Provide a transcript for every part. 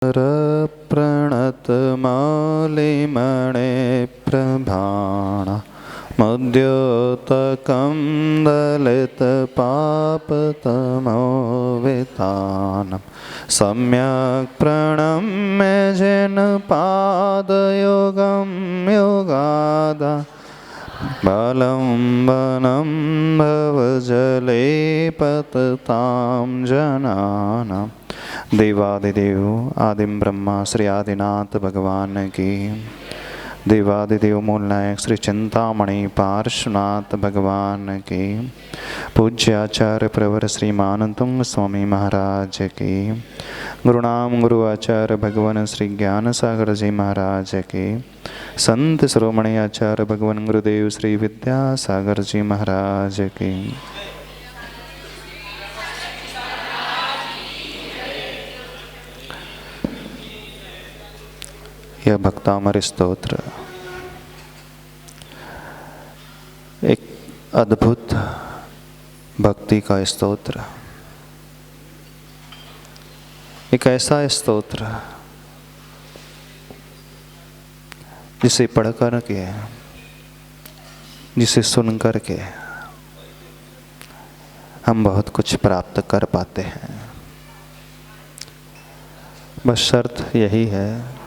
प्रणतमालिमणे प्रभाण मद्योतकं दलितपापतमोवितानं सम्यक् प्रणम्य जन पादयोगं योगादा बलम्बनं भवजले पततां जनानां। देवादिदेव आदिम ब्रह्मा श्री आदिनाथ भगवान की, देवादिदेव मूल नायक श्री चिंतामणि पार्श्वनाथ भगवान की, पूज्य आचार्य प्रवर श्री मानतुंग स्वामी महाराज की, गुरुनाम गुरु आचार्य भगवान श्री ज्ञान सागर जी महाराज की, संत शिरोमणि आचार्य भगवान गुरुदेव श्री विद्यासागर जी महाराज की। यह भक्तामृत स्तोत्र एक अद्भुत भक्ति का स्तोत्र, एक ऐसा स्तोत्र जिसे पढ़ कर के, जिसे सुन कर के हम बहुत कुछ प्राप्त कर पाते हैं। बस शर्त यही है,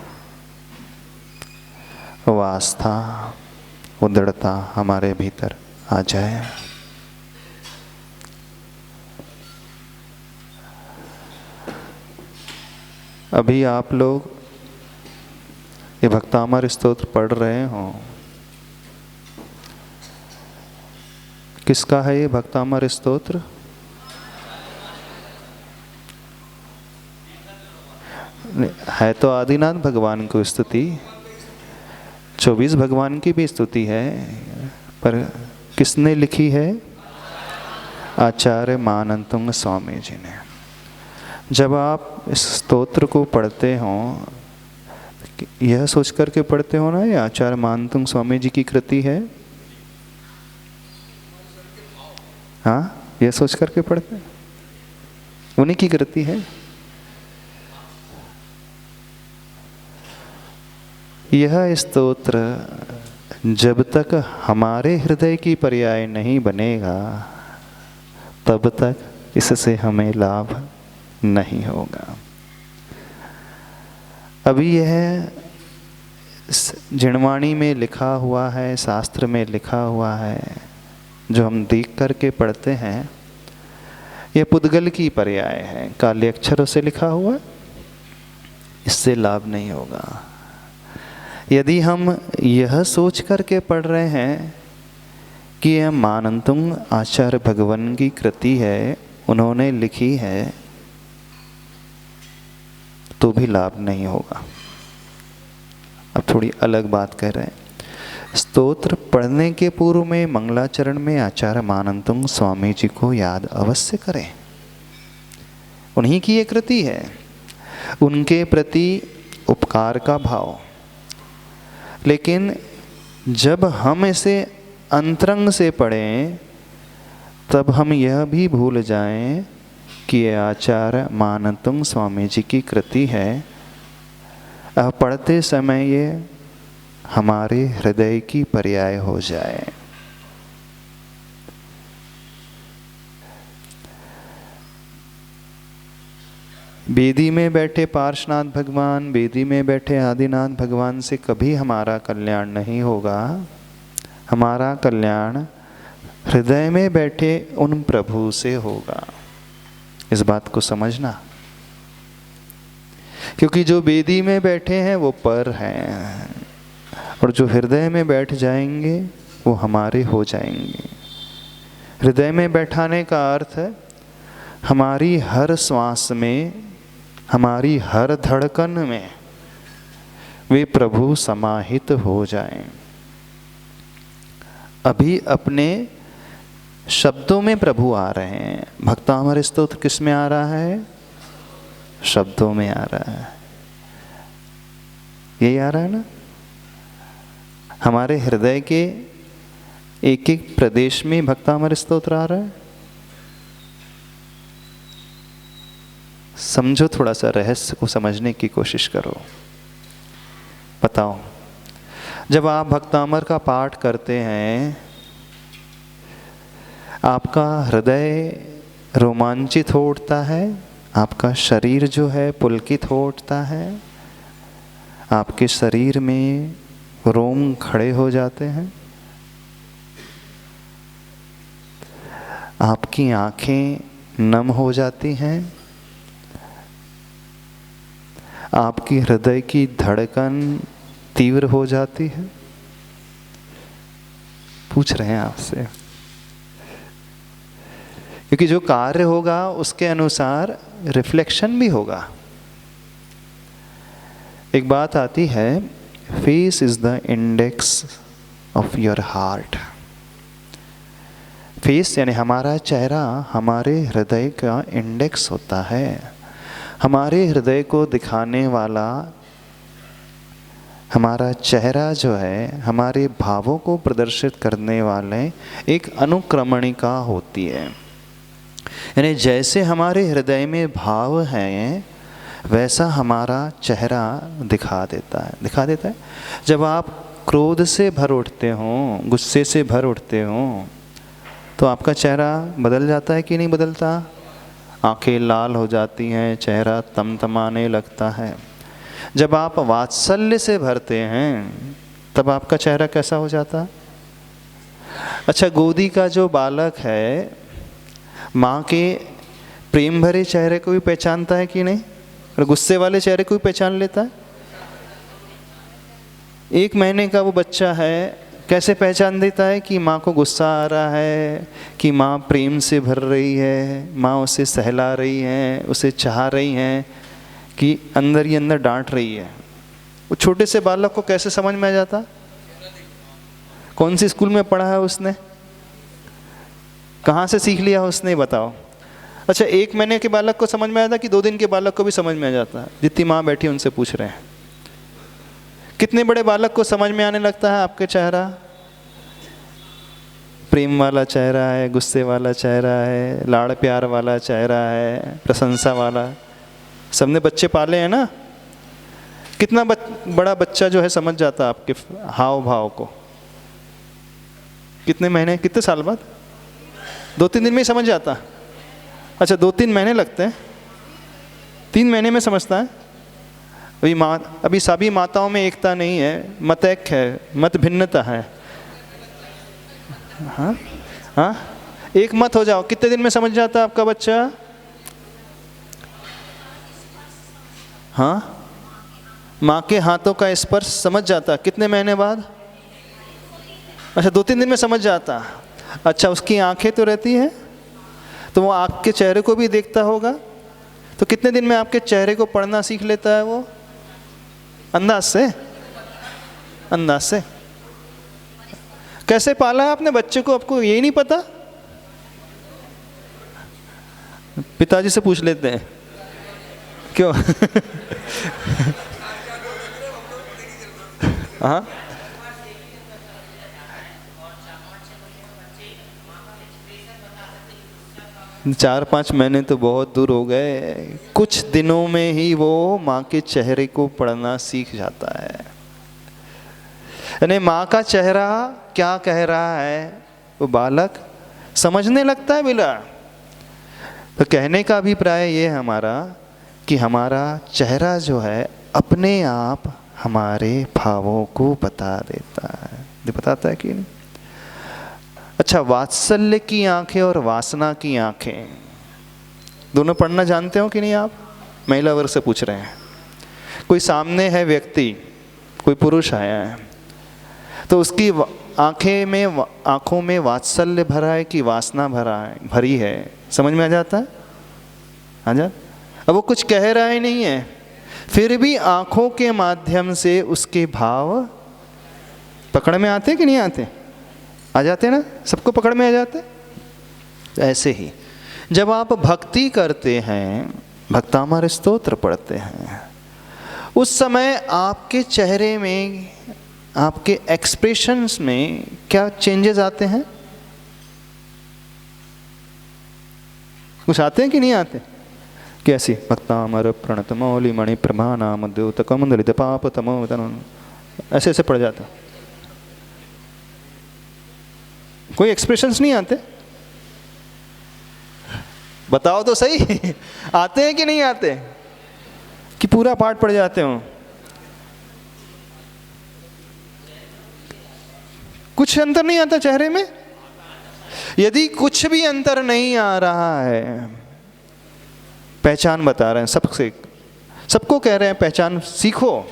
वो आस्था, वो दृढ़ता हमारे भीतर आ जाए। अभी आप लोग ये भक्तामृत स्तोत्र पढ़ रहे हो, किसका है ये भक्तामृत स्तोत्र? है तो आदिनाथ भगवान को स्तुति, 24 भगवान की भी स्तुति है, पर किसने लिखी है? आचार्य मानंतुंग स्वामी जी ने। जब आप इस स्तोत्र को पढ़ते हो, यह सोच करके पढ़ते हो ना, ये आचार्य मानंतुंग स्वामी जी की कृति है। हाँ, यह सोच करके पढ़ते, उन्हीं की कृति है। यह स्तोत्र जब तक हमारे हृदय की पर्याय नहीं बनेगा, तब तक इससे हमें लाभ नहीं होगा। अभी यह जिणवाणी में लिखा हुआ है, शास्त्र में लिखा हुआ है, जो हम देख करके पढ़ते हैं, यह पुद्गल की पर्याय है, काले अक्षरों से लिखा हुआ, इससे लाभ नहीं होगा। यदि हम यह सोच करके पढ़ रहे हैं कि यह मानंतुंग आचार्य भगवान की कृति है, उन्होंने लिखी है, तो भी लाभ नहीं होगा। अब थोड़ी अलग बात कह रहे हैं। स्तोत्र पढ़ने के पूर्व में मंगलाचरण में आचार्य मानंतुंग स्वामी जी को याद अवश्य करें। उन्हीं की ये कृति है, उनके प्रति उपकार का भाव। लेकिन जब हम इसे अंतरंग से पढ़ें, तब हम यह भी भूल जाएं कि ये आचार्य मानंतुंग स्वामी जी की कृति है। अब पढ़ते समय ये हमारे हृदय की पर्याय हो जाए। वेदी में बैठे पार्श्वनाथ भगवान, वेदी में बैठे आदिनाथ भगवान से कभी हमारा कल्याण नहीं होगा। हमारा कल्याण हृदय में बैठे उन प्रभु से होगा। इस बात को समझना, क्योंकि जो वेदी में बैठे हैं वो पर हैं, और जो हृदय में बैठ जाएंगे वो हमारे हो जाएंगे। हृदय में बैठाने का अर्थ है हमारी हर श्वास में, हमारी हर धड़कन में वे प्रभु समाहित हो जाएं। अभी अपने शब्दों में प्रभु आ रहे हैं। भक्तामृत स्तोत्र किस में आ रहा है? शब्दों में आ रहा है। यही आ रहा है ना? हमारे हृदय के एक एक प्रदेश में भक्तामृत स्तोत्र आ रहा है। समझो, थोड़ा सा रहस्य को समझने की कोशिश करो। बताओ, जब आप भक्तामर का पाठ करते हैं, आपका हृदय रोमांचित हो उठता है, आपका शरीर जो है पुलकित हो उठता है, आपके शरीर में रोम खड़े हो जाते हैं, आपकी आंखें नम हो जाती हैं, आपकी हृदय की धड़कन तीव्र हो जाती है। पूछ रहे हैं आपसे, क्योंकि जो कार्य होगा उसके अनुसार रिफ्लेक्शन भी होगा। एक बात आती है, face is the index of your heart. Face यानी हमारा चेहरा हमारे हृदय का इंडेक्स होता है, हमारे हृदय को दिखाने वाला हमारा चेहरा जो है हमारे भावों को प्रदर्शित करने वाले एक अनुक्रमणिका होती है। यानी जैसे हमारे हृदय में भाव हैं वैसा हमारा चेहरा दिखा देता है। जब आप क्रोध से भर उठते हो, गुस्से से भर उठते हो, तो आपका चेहरा बदल जाता है कि नहीं बदलता? आंखें लाल हो जाती हैं, चेहरा तमतमाने लगता है। जब आप वात्सल्य से भरते हैं तब आपका चेहरा कैसा हो जाता? अच्छा, गोदी का जो बालक है माँ के प्रेम भरे चेहरे को भी पहचानता है कि नहीं? और गुस्से वाले चेहरे को भी पहचान लेता है? 1 महीने का वो बच्चा है, कैसे पहचान देता है कि माँ को गुस्सा आ रहा है, कि माँ प्रेम से भर रही है, माँ उसे सहला रही है, उसे चाह रही हैं, कि अंदर ही अंदर डांट रही है? वो छोटे से बालक को कैसे समझ में आ जाता? कौन सी स्कूल में पढ़ा है उसने? कहाँ से सीख लिया उसने, बताओ। अच्छा, 1 महीने के बालक को समझ में आता कि 2 दिन के बालक को भी समझ में आ जाता है? जितनी माँ बैठी उनसे पूछ रहे हैं। कितने बड़े बालक को समझ में आने लगता है आपके चेहरा? प्रेम वाला चेहरा है, गुस्से वाला चेहरा है, लाड़ प्यार वाला चेहरा है, प्रशंसा वाला। सबने बच्चे पाले हैं ना? कितना बड़ा बच्चा जो है समझ जाता है आपके हाव भाव को? कितने महीने, कितने साल बाद? 2-3 दिन में ही समझ जाता? अच्छा, 2-3 महीने लगते हैं? 3 महीने में समझता है? अभी सभी माताओं में एकता नहीं है, मतैक है, मत भिन्नता है। हाँ हाँ, एक मत हो जाओ, कितने दिन में समझ जाता है आपका बच्चा? हाँ, माँ के हाथों का स्पर्श समझ जाता, कितने महीने बाद? अच्छा, 2-3 दिन में समझ जाता। अच्छा, उसकी आंखें तो रहती हैं, तो वो आपके चेहरे को भी देखता होगा, तो कितने दिन में आपके चेहरे को पढ़ना सीख लेता है वो? अंदाज से, अंदाज से। कैसे पाला है आपने बच्चे को, आपको यही नहीं पता? पिताजी से पूछ लेते हैं क्यों? हाँ, 4-5 महीने तो बहुत दूर हो गए, कुछ दिनों में ही वो माँ के चेहरे को पढ़ना सीख जाता है। यानी माँ का चेहरा क्या कह रहा है वो बालक समझने लगता है बिला। तो कहने का अभिप्राय ये है हमारा कि हमारा चेहरा जो है अपने आप हमारे भावों को बता देता है। बताता है कि नहीं? अच्छा, वात्सल्य की आंखें और वासना की आंखें दोनों पढ़ना जानते हो कि नहीं आप? महिला वर्ग से पूछ रहे हैं। कोई सामने है व्यक्ति, कोई पुरुष आया है, तो उसकी आंखों में वात्सल्य भरा है कि वासना भरी है, समझ में आ जाता है? आ जा। अब वो कुछ कह रहा ही नहीं है, फिर भी आंखों के माध्यम से उसके भाव पकड़ में आते कि नहीं आते? आ जाते ना, सबको पकड़ में आ जाते। ऐसे ही जब आप भक्ति करते हैं, भक्तामर स्तोत्र पढ़ते हैं, उस समय आपके चेहरे में, आपके एक्सप्रेशंस में क्या चेंजेस आते हैं? कुछ आते हैं कि नहीं आते? कैसी? भक्तामर प्रणत मौली मणि प्रभा नाम द्योत कमंदलित पाप तमो ऐसे ऐसे पड़ जाता। कोई एक्सप्रेशंस नहीं आते? बताओ तो सही आते हैं कि नहीं आते? कि पूरा पाठ पड़ जाते हो? कुछ अंतर नहीं आता चेहरे में? यदि कुछ भी अंतर नहीं आ रहा है, पहचान बता रहे हैं सबसे, सबको कह रहे हैं पहचान सीखो।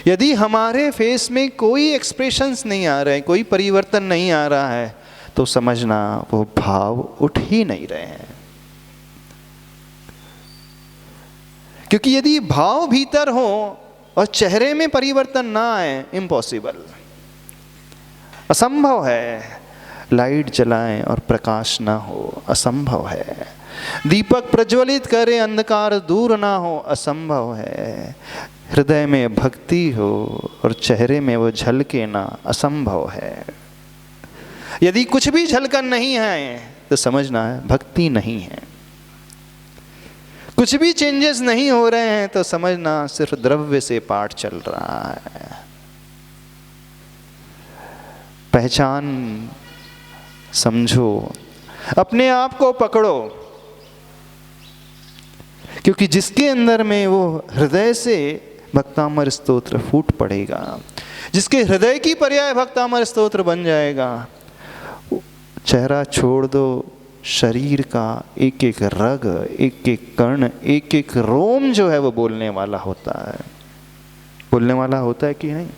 यदि हमारे फेस में कोई एक्सप्रेशंस नहीं आ रहे हैं, कोई परिवर्तन नहीं आ रहा है, तो समझना वो भाव उठ ही नहीं रहे हैं। क्योंकि यदि भाव भीतर हो और चेहरे में परिवर्तन ना आए, इम्पॉसिबल, असंभव है। लाइट जलाएं और प्रकाश ना हो, असंभव है। दीपक प्रज्वलित करे अंधकार दूर ना हो, असंभव है। हृदय में भक्ति हो और चेहरे में वो झलके ना, असंभव है। यदि कुछ भी झलकन नहीं है तो समझना है भक्ति नहीं है। कुछ भी चेंजेस नहीं हो रहे हैं तो समझना सिर्फ द्रव्य से पाठ चल रहा है। पहचान समझो, अपने आप को पकड़ो, क्योंकि जिसके अंदर में वो हृदय से भक्तामर स्तोत्र फूट पड़ेगा, जिसके हृदय की पर्याय भक्तामर स्तोत्र बन जाएगा, चेहरा छोड़ दो, शरीर का एक एक रग, एक एक कर्ण, एक एक रोम जो है वो बोलने वाला होता है। बोलने वाला होता है कि नहीं?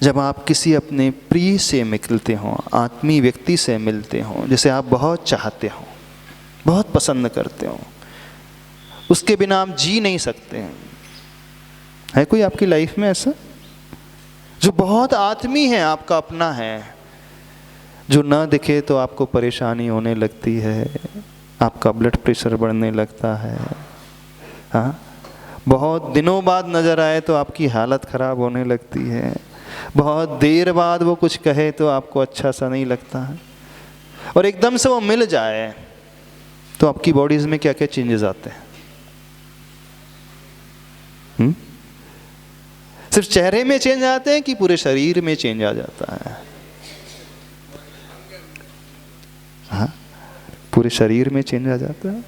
जब आप किसी अपने प्रिय से मिलते हो, आत्मीय व्यक्ति से मिलते हो, जिसे आप बहुत चाहते हो, बहुत पसंद करते हो, उसके बिना आप जी नहीं सकते हैं। है कोई आपकी लाइफ में ऐसा जो बहुत आत्मीय है, आपका अपना है, जो ना दिखे तो आपको परेशानी होने लगती है, आपका ब्लड प्रेशर बढ़ने लगता है, हाँ, बहुत दिनों बाद नज़र आए तो आपकी हालत ख़राब होने लगती है, बहुत देर बाद वो कुछ कहे तो आपको अच्छा सा नहीं लगता है, और एकदम से वो मिल जाए तो आपकी बॉडीज़ में क्या क्या चेंजेस आते हैं? सिर्फ चेहरे में चेंज आते हैं कि पूरे शरीर में चेंज आ जाता है? हाँ, पूरे शरीर में चेंज आ जाता है,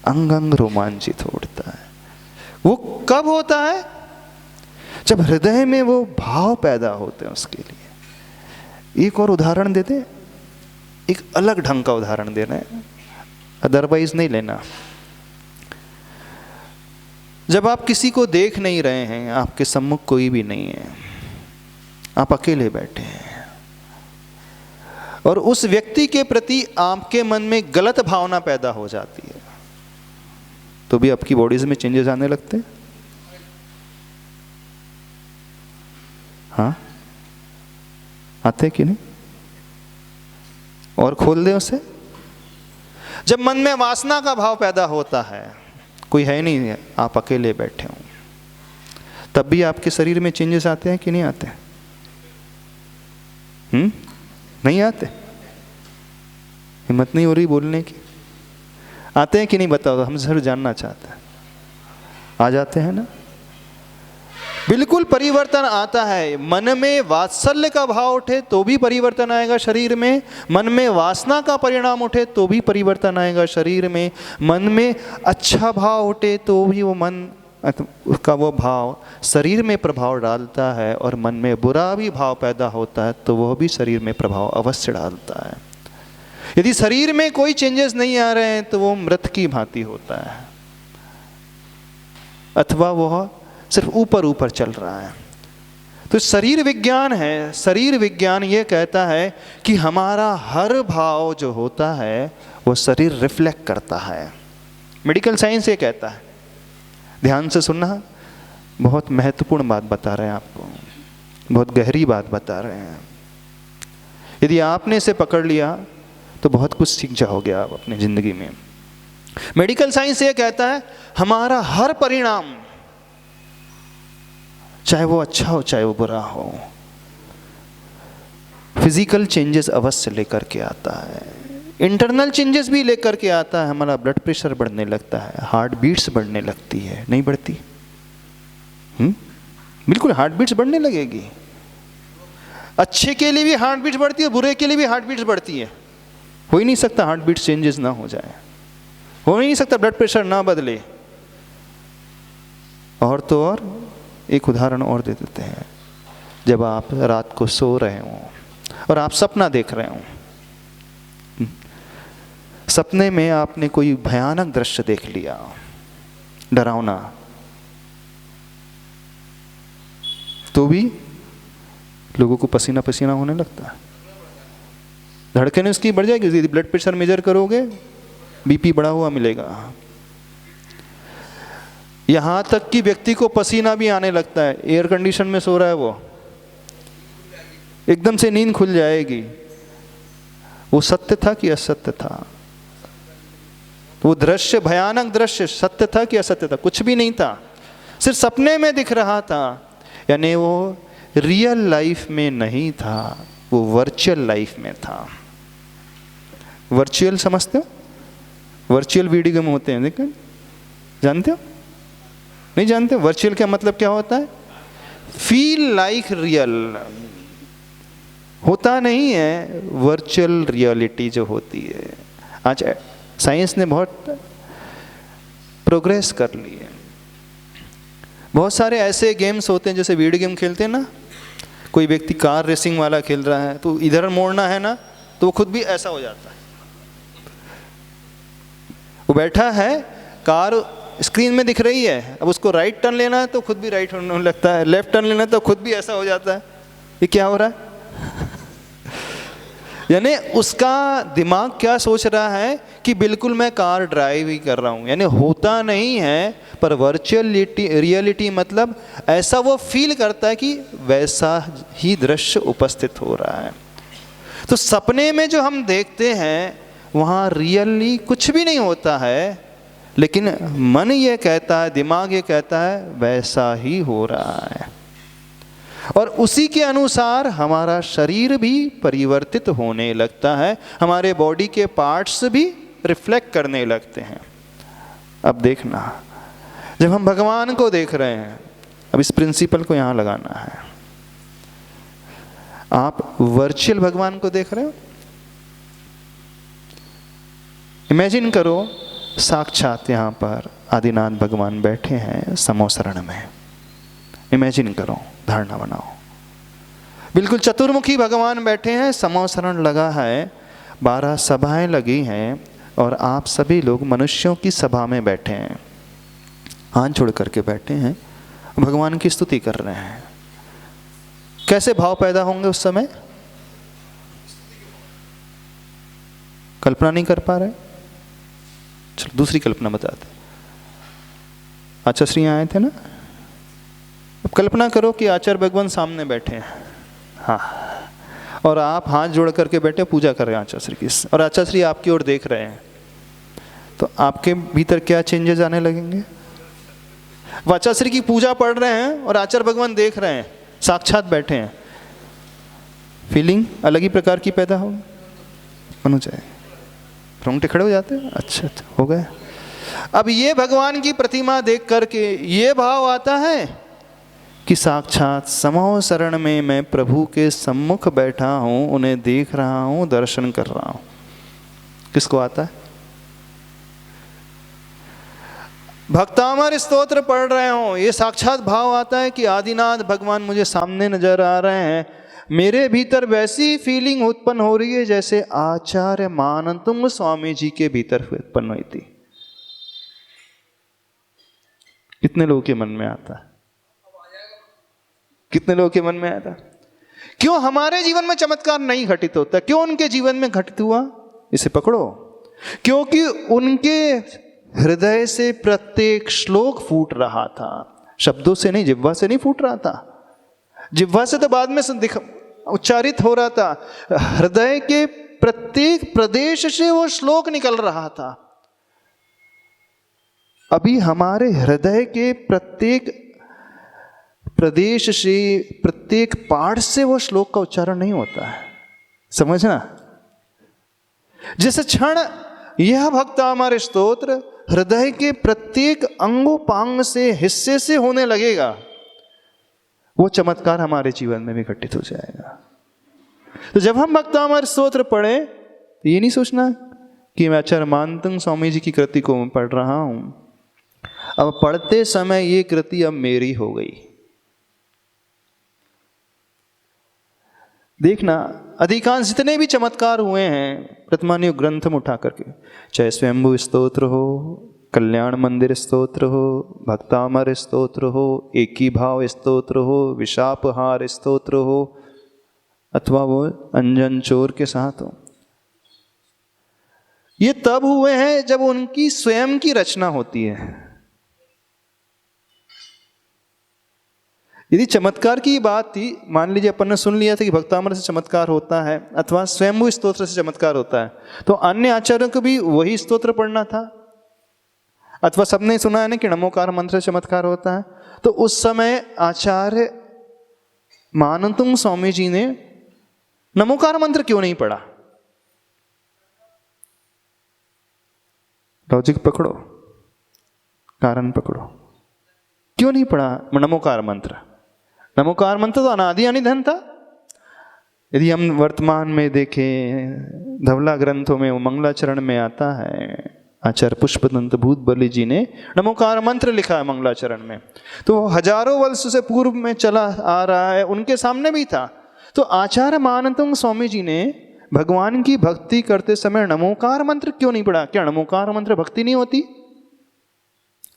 अंग अंग रोमांचित होता है। वो कब होता है? जब हृदय में वो भाव पैदा होते हैं उसके लिए। एक और उदाहरण देते हैं, एक अलग ढंग का उदाहरण देना है, अदरवाइज नहीं लेना। जब आप किसी को देख नहीं रहे हैं, आपके सम्मुख कोई भी नहीं है, आप अकेले बैठे हैं, और उस व्यक्ति के प्रति आपके मन में गलत भावना पैदा हो जाती है, तो भी आपकी बॉडीज में चेंजेस आने लगते हैं। हाँ, आते हैं कि नहीं? और खोल दें उसे। जब मन में वासना का भाव पैदा होता है, कोई है नहीं है, आप अकेले बैठे हो, तब भी आपके शरीर में चेंजेस आते हैं कि नहीं आते? नहीं आते? हिम्मत नहीं हो रही बोलने की। आते हैं कि नहीं बताओ, तो हम जरूर जानना चाहते हैं। आ जाते हैं ना? बिल्कुल परिवर्तन आता है। मन में वात्सल्य का भाव उठे तो भी परिवर्तन आएगा शरीर में, मन में वासना का परिणाम उठे तो भी परिवर्तन आएगा शरीर में, मन में अच्छा भाव उठे तो भी वो मन उसका वो भाव शरीर में प्रभाव डालता है, और मन में बुरा भी भाव पैदा होता है तो वह भी शरीर में प्रभाव अवश्य डालता है। यदि शरीर में कोई चेंजेस नहीं आ रहे हैं तो वो मृत की भांति होता है, अथवा वह सिर्फ ऊपर ऊपर चल रहा है। तो शरीर विज्ञान है। शरीर विज्ञान ये कहता है कि हमारा हर भाव जो होता है वो शरीर रिफ्लेक्ट करता है। मेडिकल साइंस ये कहता है। ध्यान से सुनना, बहुत महत्वपूर्ण बात बता रहे हैं आपको, बहुत गहरी बात बता रहे हैं। यदि आपने इसे पकड़ लिया तो बहुत कुछ सीख जाओगे आप अपनी जिंदगी में। मेडिकल साइंस ये कहता है हमारा हर परिणाम, चाहे वो अच्छा हो चाहे वो बुरा हो, फिजिकल चेंजेस अवश्य लेकर के आता है। इंटरनल चेंजेस भी लेकर के आता है। हमारा ब्लड प्रेशर बढ़ने लगता है, हार्ट बीट्स बढ़ने लगती है, नहीं बढ़ती? बिल्कुल हार्ट बीट्स बढ़ने लगेगी। अच्छे के लिए भी हार्ट बीट्स बढ़ती है, बुरे के लिए भी हार्ट बीट्स बढ़ती है। हो ही नहीं सकता हार्ट बीट्स चेंजेस ना हो जाए, हो ही नहीं सकता ब्लड प्रेशर ना बदले। और तो और एक उदाहरण और दे देते हैं। जब आप रात को सो रहे हो और आप सपना देख रहे हो, सपने में आपने कोई भयानक दृश्य देख लिया, डरावना, तो भी लोगों को पसीना पसीना होने लगता है, धड़कनें उसकी बढ़ जाएगी। यदि ब्लड प्रेशर मेजर करोगे बीपी बढ़ा हुआ मिलेगा। यहां तक कि व्यक्ति को पसीना भी आने लगता है, एयर कंडीशन में सो रहा है वो, एकदम से नींद खुल जाएगी। वो सत्य था कि असत्य था? वो दृश्य, भयानक दृश्य, सत्य था कि असत्य था? कुछ भी नहीं था, सिर्फ सपने में दिख रहा था। यानी वो रियल लाइफ में नहीं था, वो वर्चुअल लाइफ में था। वर्चुअल समझते हो? वर्चुअल वीडियो गेम होते हैं, देखो, जानते हो? नहीं जानते? वर्चुअल का मतलब क्या होता है? फील लाइक रियल होता नहीं है, वर्चुअल रियलिटी जो होती है। आज साइंस ने बहुत प्रोग्रेस कर ली है। बहुत सारे ऐसे गेम्स होते हैं, जैसे वीडियो गेम खेलते हैं ना, कोई व्यक्ति कार रेसिंग वाला खेल रहा है तो इधर मोड़ना है ना, तो वो खुद भी ऐसा हो जाता है। वो बैठा है, कार स्क्रीन में दिख रही है, अब उसको राइट टर्न लेना है तो खुद भी राइट होने लगता है, लेफ्ट टर्न लेना है तो खुद भी ऐसा हो जाता है। ये क्या हो रहा है? यानी उसका दिमाग क्या सोच रहा है कि बिल्कुल मैं कार ड्राइव ही कर रहा हूँ। यानी होता नहीं है, पर वर्चुअल रियलिटी मतलब ऐसा वो फील करता है कि वैसा ही दृश्य उपस्थित हो रहा है। तो सपने में जो हम देखते हैं वहाँ रियली कुछ भी नहीं होता है, लेकिन मन ये कहता है, दिमाग ये कहता है वैसा ही हो रहा है, और उसी के अनुसार हमारा शरीर भी परिवर्तित होने लगता है, हमारे बॉडी के पार्ट्स भी रिफ्लेक्ट करने लगते हैं। अब देखना, जब हम भगवान को देख रहे हैं, अब इस प्रिंसिपल को यहाँ लगाना है। आप वर्चुअल भगवान को देख रहे हो, इमेजिन करो साक्षात यहाँ पर आदिनाथ भगवान बैठे हैं समोसरण में। इमेजिन करो, धारणा बनाओ, बिल्कुल चतुर्मुखी भगवान बैठे हैं, समोसरण लगा है, 12 सभाएं लगी हैं, और आप सभी लोग मनुष्यों की सभा में बैठे हैं, हाथ जोड़ करके बैठे हैं, भगवान की स्तुति कर रहे हैं। कैसे भाव पैदा होंगे उस समय? कल्पना नहीं कर पा रहे? चलो दूसरी कल्पना बताते। आचार्य श्री आए थे ना, अब कल्पना करो कि आचार्य भगवान सामने बैठे हैं, हाँ, और आप हाथ जोड़ करके बैठे पूजा कर रहे हैं आचार्य श्री की, और आचार्य श्री आपकी ओर देख रहे हैं, तो आपके भीतर क्या चेंजेस आने लगेंगे? वो आचार्य श्री की पूजा पढ़ रहे हैं और आचार्य भगवान देख रहे हैं, साक्षात बैठे हैं, फीलिंग अलग ही प्रकार की पैदा होगी। बनो जाए, रोंगटे खड़े हो जाते हैं, अच्छा अच्छा हो गए। अब ये भगवान की प्रतिमा देख करके ये भाव आता है कि साक्षात समो शरण में मैं प्रभु के सम्मुख बैठा हूं, उन्हें देख रहा हूं, दर्शन कर रहा हूं। किसको आता है? भक्तामर स्तोत्र पढ़ रहे हो, ये साक्षात भाव आता है कि आदिनाथ भगवान मुझे सामने नजर आ रहे हैं, मेरे भीतर वैसी फीलिंग उत्पन्न हो रही है जैसे आचार्य मानंतुंग स्वामी जी के भीतर उत्पन्न हुई थी। कितने लोगों के मन में आता है? कितने लोगों के मन में आता? क्यों हमारे जीवन में चमत्कार नहीं घटित होता? क्यों उनके जीवन में घटित हुआ? इसे पकड़ो। क्योंकि उनके हृदय से प्रत्येक श्लोक फूट रहा था, शब्दों से नहीं, जिह्वा से नहीं फूट रहा था। जिह्वा से तो बाद में उच्चारित हो रहा था, हृदय के प्रत्येक प्रदेश से वो श्लोक निकल रहा था। अभी हमारे हृदय के प्रत्येक प्रदेश से, प्रत्येक पाठ से वो श्लोक का उच्चारण नहीं होता है, समझना। जिस क्षण यह भक्तामर स्तोत्र हृदय के प्रत्येक अंगोपांग से, हिस्से से होने लगेगा, वो चमत्कार हमारे जीवन में भी घटित हो जाएगा। तो जब हम भक्तामर स्तोत्र पढ़े तो ये नहीं सोचना कि मैं आचार्य मानतंग स्वामी जी की कृति को पढ़ रहा हूं, अब पढ़ते समय ये कृति अब मेरी हो गई। देखना अधिकांश जितने भी चमत्कार हुए हैं प्रतिमानियों ग्रंथ में उठा करके, चाहे स्वयंभू स्तोत्र हो, कल्याण मंदिर स्तोत्र हो, भक्तामर स्तोत्र हो, एकी भाव स्तोत्र हो, विशापहार स्तोत्र हो, अथवा वो अंजन चोर के साथ हो, ये तब हुए हैं जब उनकी स्वयं की रचना होती है। यदि चमत्कार की बात थी, मान लीजिए अपन ने सुन लिया था कि भक्तामर से चमत्कार होता है अथवा स्वयंभू स्तोत्र से चमत्कार होता है, तो अन्य आचार्यों को भी वही स्तोत्र पढ़ना था, अथवा सबने सुना है ना कि नमोकार मंत्र से चमत्कार होता है, तो उस समय आचार्य मानतुंग स्वामी जी ने नमोकार मंत्र क्यों नहीं पढ़ा? लॉजिक पकड़ो, कारण पकड़ो, क्यों नहीं पढ़ा नमोकार मंत्र? नमोकार मंत्र तो अनादि अनिधन था। यदि हम वर्तमान में देखें, धवला ग्रंथों में वो मंगलाचरण में आता है, आचार्य पुष्पदंत भूत बलि जी ने नमोकार मंत्र लिखा है मंगलाचरण में, तो हजारों वर्ष से पूर्व में चला आ रहा है, उनके सामने भी था। तो आचार्य मानतुंग स्वामी जी ने भगवान की भक्ति करते समय नमोकार मंत्र क्यों नहीं पढ़ा? क्या नमोकार मंत्र भक्ति नहीं होती?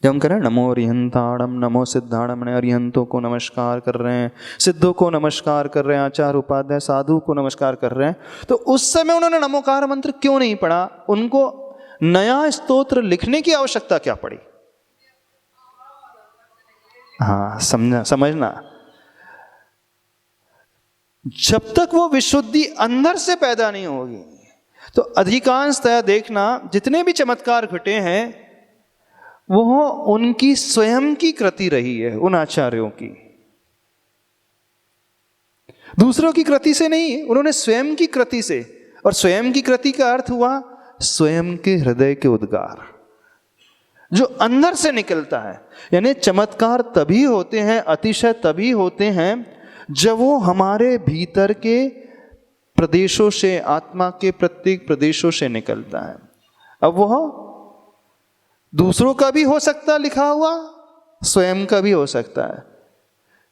जब हम कह रहे हैं नमो अरिहंताणम, नमो सिद्धाणम, ने अरिहंतों को नमस्कार कर रहे हैं, सिद्धों को नमस्कार कर रहे हैं, आचार्य उपाध्याय साधु को नमस्कार कर रहे हैं, तो उस समय उन्होंने नमोकार मंत्र क्यों नहीं पढ़ा? उनको नया स्तोत्र लिखने की आवश्यकता क्या पड़ी? हाँ, समझना, जब तक वो विशुद्धि अंदर से पैदा नहीं होगी, तो अधिकांशतः देखना जितने भी चमत्कार घटे हैं वो उनकी स्वयं की कृति रही है, उन आचार्यों की, दूसरों की कृति से नहीं, उन्होंने स्वयं की कृति से। और स्वयं की कृति का अर्थ हुआ स्वयं के हृदय के उद्गार, जो अंदर से निकलता है। यानी चमत्कार तभी होते हैं, अतिशय तभी होते हैं जब वो हमारे भीतर के प्रदेशों से, आत्मा के प्रत्येक प्रदेशों से निकलता है। अब वह दूसरों का भी हो सकता है लिखा हुआ, स्वयं का भी हो सकता है।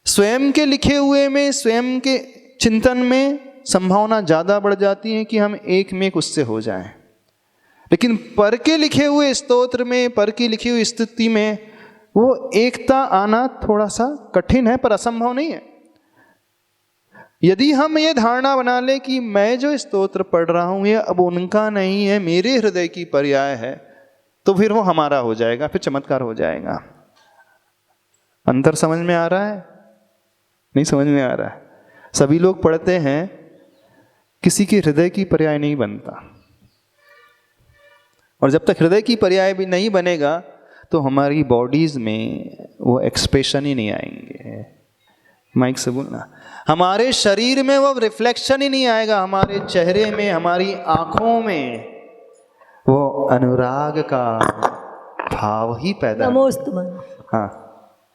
स्वयं के लिखे हुए में, स्वयं के चिंतन में संभावना ज़्यादा बढ़ जाती है कि हम एक में एक उससे हो जाएं, लेकिन पर के लिखे हुए स्तोत्र में, पर की लिखी हुई स्थिति में वो एकता आना थोड़ा सा कठिन है, पर असंभव नहीं है। यदि हम ये धारणा बना ले कि मैं जो स्तोत्र पढ़ रहा हूँ ये अब उनका नहीं है, मेरे हृदय की पर्याय है, तो फिर वो हमारा हो जाएगा, फिर चमत्कार हो जाएगा। अंतर समझ में आ रहा है? नहीं समझ में आ रहा है? सभी लोग पढ़ते हैं, किसी के हृदय की पर्याय नहीं बनता, और जब तक हृदय की पर्याय भी नहीं बनेगा तो हमारी बॉडीज में वो एक्सप्रेशन ही नहीं आएंगे। माइक से बोलना, हमारे शरीर में वो रिफ्लेक्शन ही नहीं आएगा, हमारे चेहरे में, हमारी आंखों में वो अनुराग का भाव ही पैदा। नमोस्तुभं। हाँ,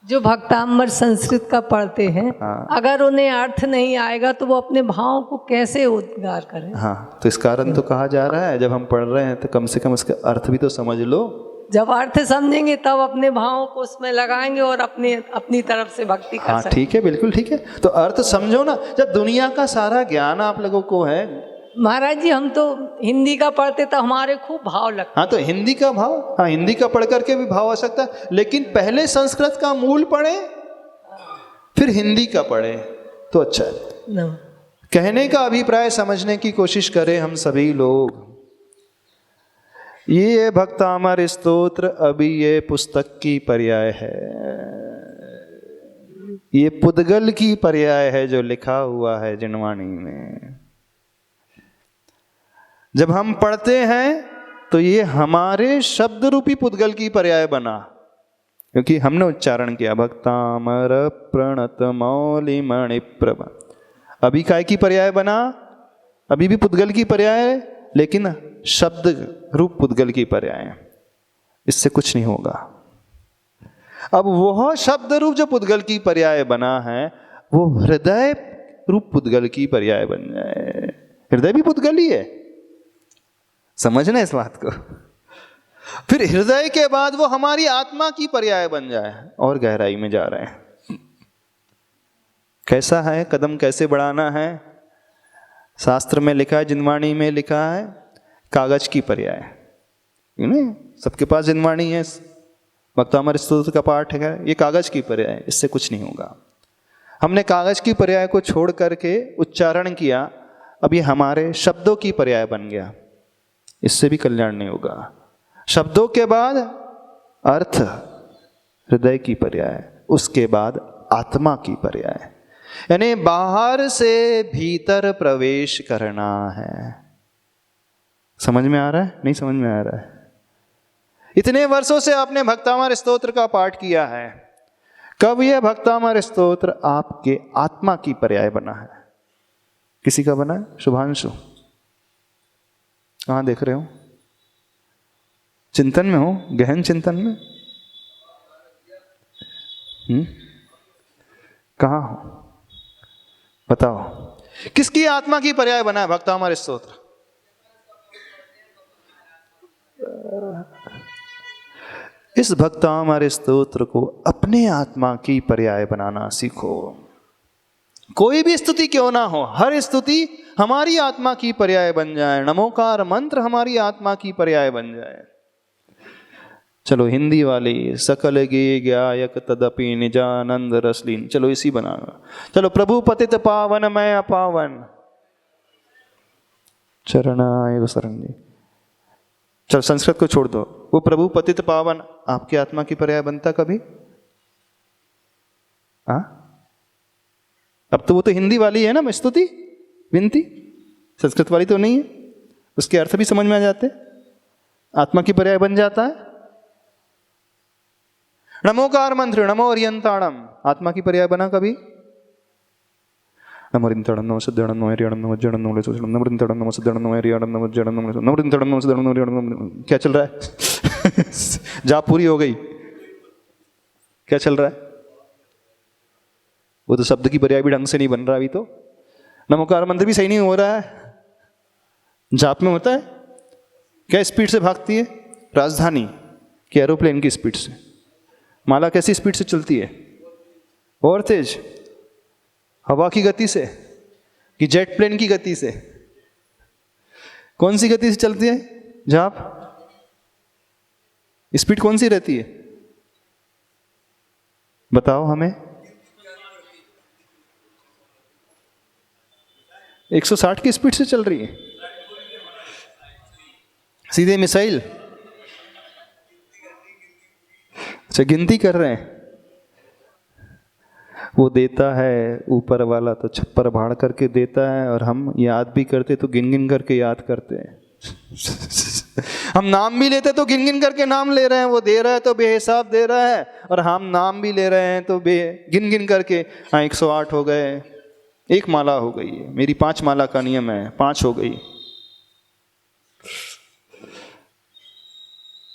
जो भक्तामर संस्कृत का पढ़ते हैं, हाँ, अगर उन्हें अर्थ नहीं आएगा तो वो अपने भाव को कैसे उद्गार करें? हाँ, तो इस कारण तो कहा जा रहा है जब हम पढ़ रहे हैं तो कम से कम इसका अर्थ भी तो समझ लो। जब अर्थ समझेंगे तब अपने भावों को उसमें लगाएंगे और अपनी तरफ से भक्ति कर सकते। ठीक है, बिल्कुल ठीक है। तो अर्थ समझो ना, जब दुनिया का सारा ज्ञान आप लोगों को है। महाराज जी, हम तो हिंदी का पढ़ते तो हमारे खूब भाव लगता। हाँ, तो हिंदी का भाव, हाँ, हिंदी का पढ़ करके भी भाव आ सकता है, लेकिन पहले संस्कृत का मूल पढ़े फिर हिंदी का पढ़े तो अच्छा है। कहने का अभिप्राय समझने की कोशिश करें हम सभी लोग। ये भक्तामर स्तोत्र अभी ये पुस्तक की पर्याय है, ये पुद्गल की पर्याय है जो लिखा हुआ है जिनवाणी में। जब हम पढ़ते हैं तो ये हमारे शब्द रूपी पुद्गल की पर्याय बना, क्योंकि हमने उच्चारण किया भक्तामर प्रणत मौलि मणि प्रभा। अभी काय की पर्याय बना? अभी भी पुद्गल की पर्याय है, लेकिन शब्द रूप पुद्गल की पर्याय, इससे कुछ नहीं होगा। अब वह शब्द रूप जो पुद्गल की पर्याय बना है वो हृदय रूप पुद्गल की पर्याय बन जाए। हृदय भी पुद्गल ही है, समझना इस बात को। फिर हृदय के बाद वो हमारी आत्मा की पर्याय बन जाए, और गहराई में जा रहे हैं। कैसा है, कदम कैसे बढ़ाना है? शास्त्र में लिखा है, जिनवाणी में लिखा है, कागज की पर्याय। सबके पास जिनवाणी है, भक्तामृत स्तोत्र का पाठ है, ये कागज की पर्याय, इससे कुछ नहीं होगा। हमने कागज की पर्याय को छोड़ करके उच्चारण किया, अब ये हमारे शब्दों की पर्याय बन गया, इससे भी कल्याण नहीं होगा। शब्दों के बाद अर्थ, हृदय की पर्याय, उसके बाद आत्मा की पर्याय, यानी बाहर से भीतर प्रवेश करना है। समझ में आ रहा है? नहीं समझ में आ रहा है? इतने वर्षों से आपने भक्तामृत स्तोत्र का पाठ किया है, कब यह भक्तामृत स्तोत्र आपके आत्मा की पर्याय बना है? किसी का बना है? शुभांशु, कहां देख रहे हो? चिंतन में हो, गहन चिंतन में? कहां हो बताओ, किसकी आत्मा की पर्याय बना है भक्तामृत स्तोत्र? इस भक्तामृत स्तोत्र को अपने आत्मा की पर्याय बनाना सीखो। कोई भी स्तुति क्यों ना हो, हर स्तुति हमारी आत्मा की पर्याय बन जाए, नमोकार मंत्र हमारी आत्मा की पर्याय बन जाए। चलो हिंदी वाली, सकल गे गायक तदपि निजानंद रसलीन, चलो इसी बनाना। चलो प्रभु पतित पावन मैं अपावन, चरणाय शरण्य। चल संस्कृत को छोड़ दो, वो प्रभु पतित पावन आपकी आत्मा की पर्याय बनता कभी? हाँ, अब तो वो तो हिंदी वाली है ना स्तुति विनती, संस्कृत वाली तो नहीं है। उसके अर्थ भी समझ में आ जाते, आत्मा की पर्याय बन जाता है। नमोकार मंत्र, नमो अरियंताणम, आत्मा की पर्याय बना कभी? नमो अरियंताणम, नमो सिद्धाणम, नमो हरियाणम, नमो जड़म, नमो लेसोचनम, नमो अरियंताणम, नमो सिद्धाणम, नमो हरियाणम, नमो जड़म, नमो अरियंताणम, नमो सिद्धाणम, नमो हरियाणम। क्या चल रहा है? जाप पूरी हो गई? क्या चल रहा है? वो तो शब्द की पर्याय भी ढंग से नहीं बन रहा अभी तो। नमोकार मंत्र भी सही नहीं हो रहा है। जाप में होता है क्या स्पीड से भागती है? राजधानी कि एरोप्लेन की स्पीड से? माला कैसी स्पीड से चलती है? और तेज? हवा की गति से कि जेट प्लेन की गति से? कौन सी गति से चलती है जाप? स्पीड कौन सी रहती है बताओ हमें? 160 की स्पीड से चल रही है, सीधे मिसाइल। अच्छा, गिनती कर रहे हैं। वो देता है ऊपर वाला तो छप्पर भाड़ करके देता है, और हम याद भी करते तो गिन गिन करके याद करते हैं। हम नाम भी लेते तो गिन गिन करके नाम ले रहे हैं। वो दे रहा है तो बेहिसाब दे रहा है, और हम नाम भी ले रहे हैं तो गिन गिन करके। हाँ 108 हो गए, 1 माला हो गई है, मेरी 5 माला का नियम है, 5 हो गई।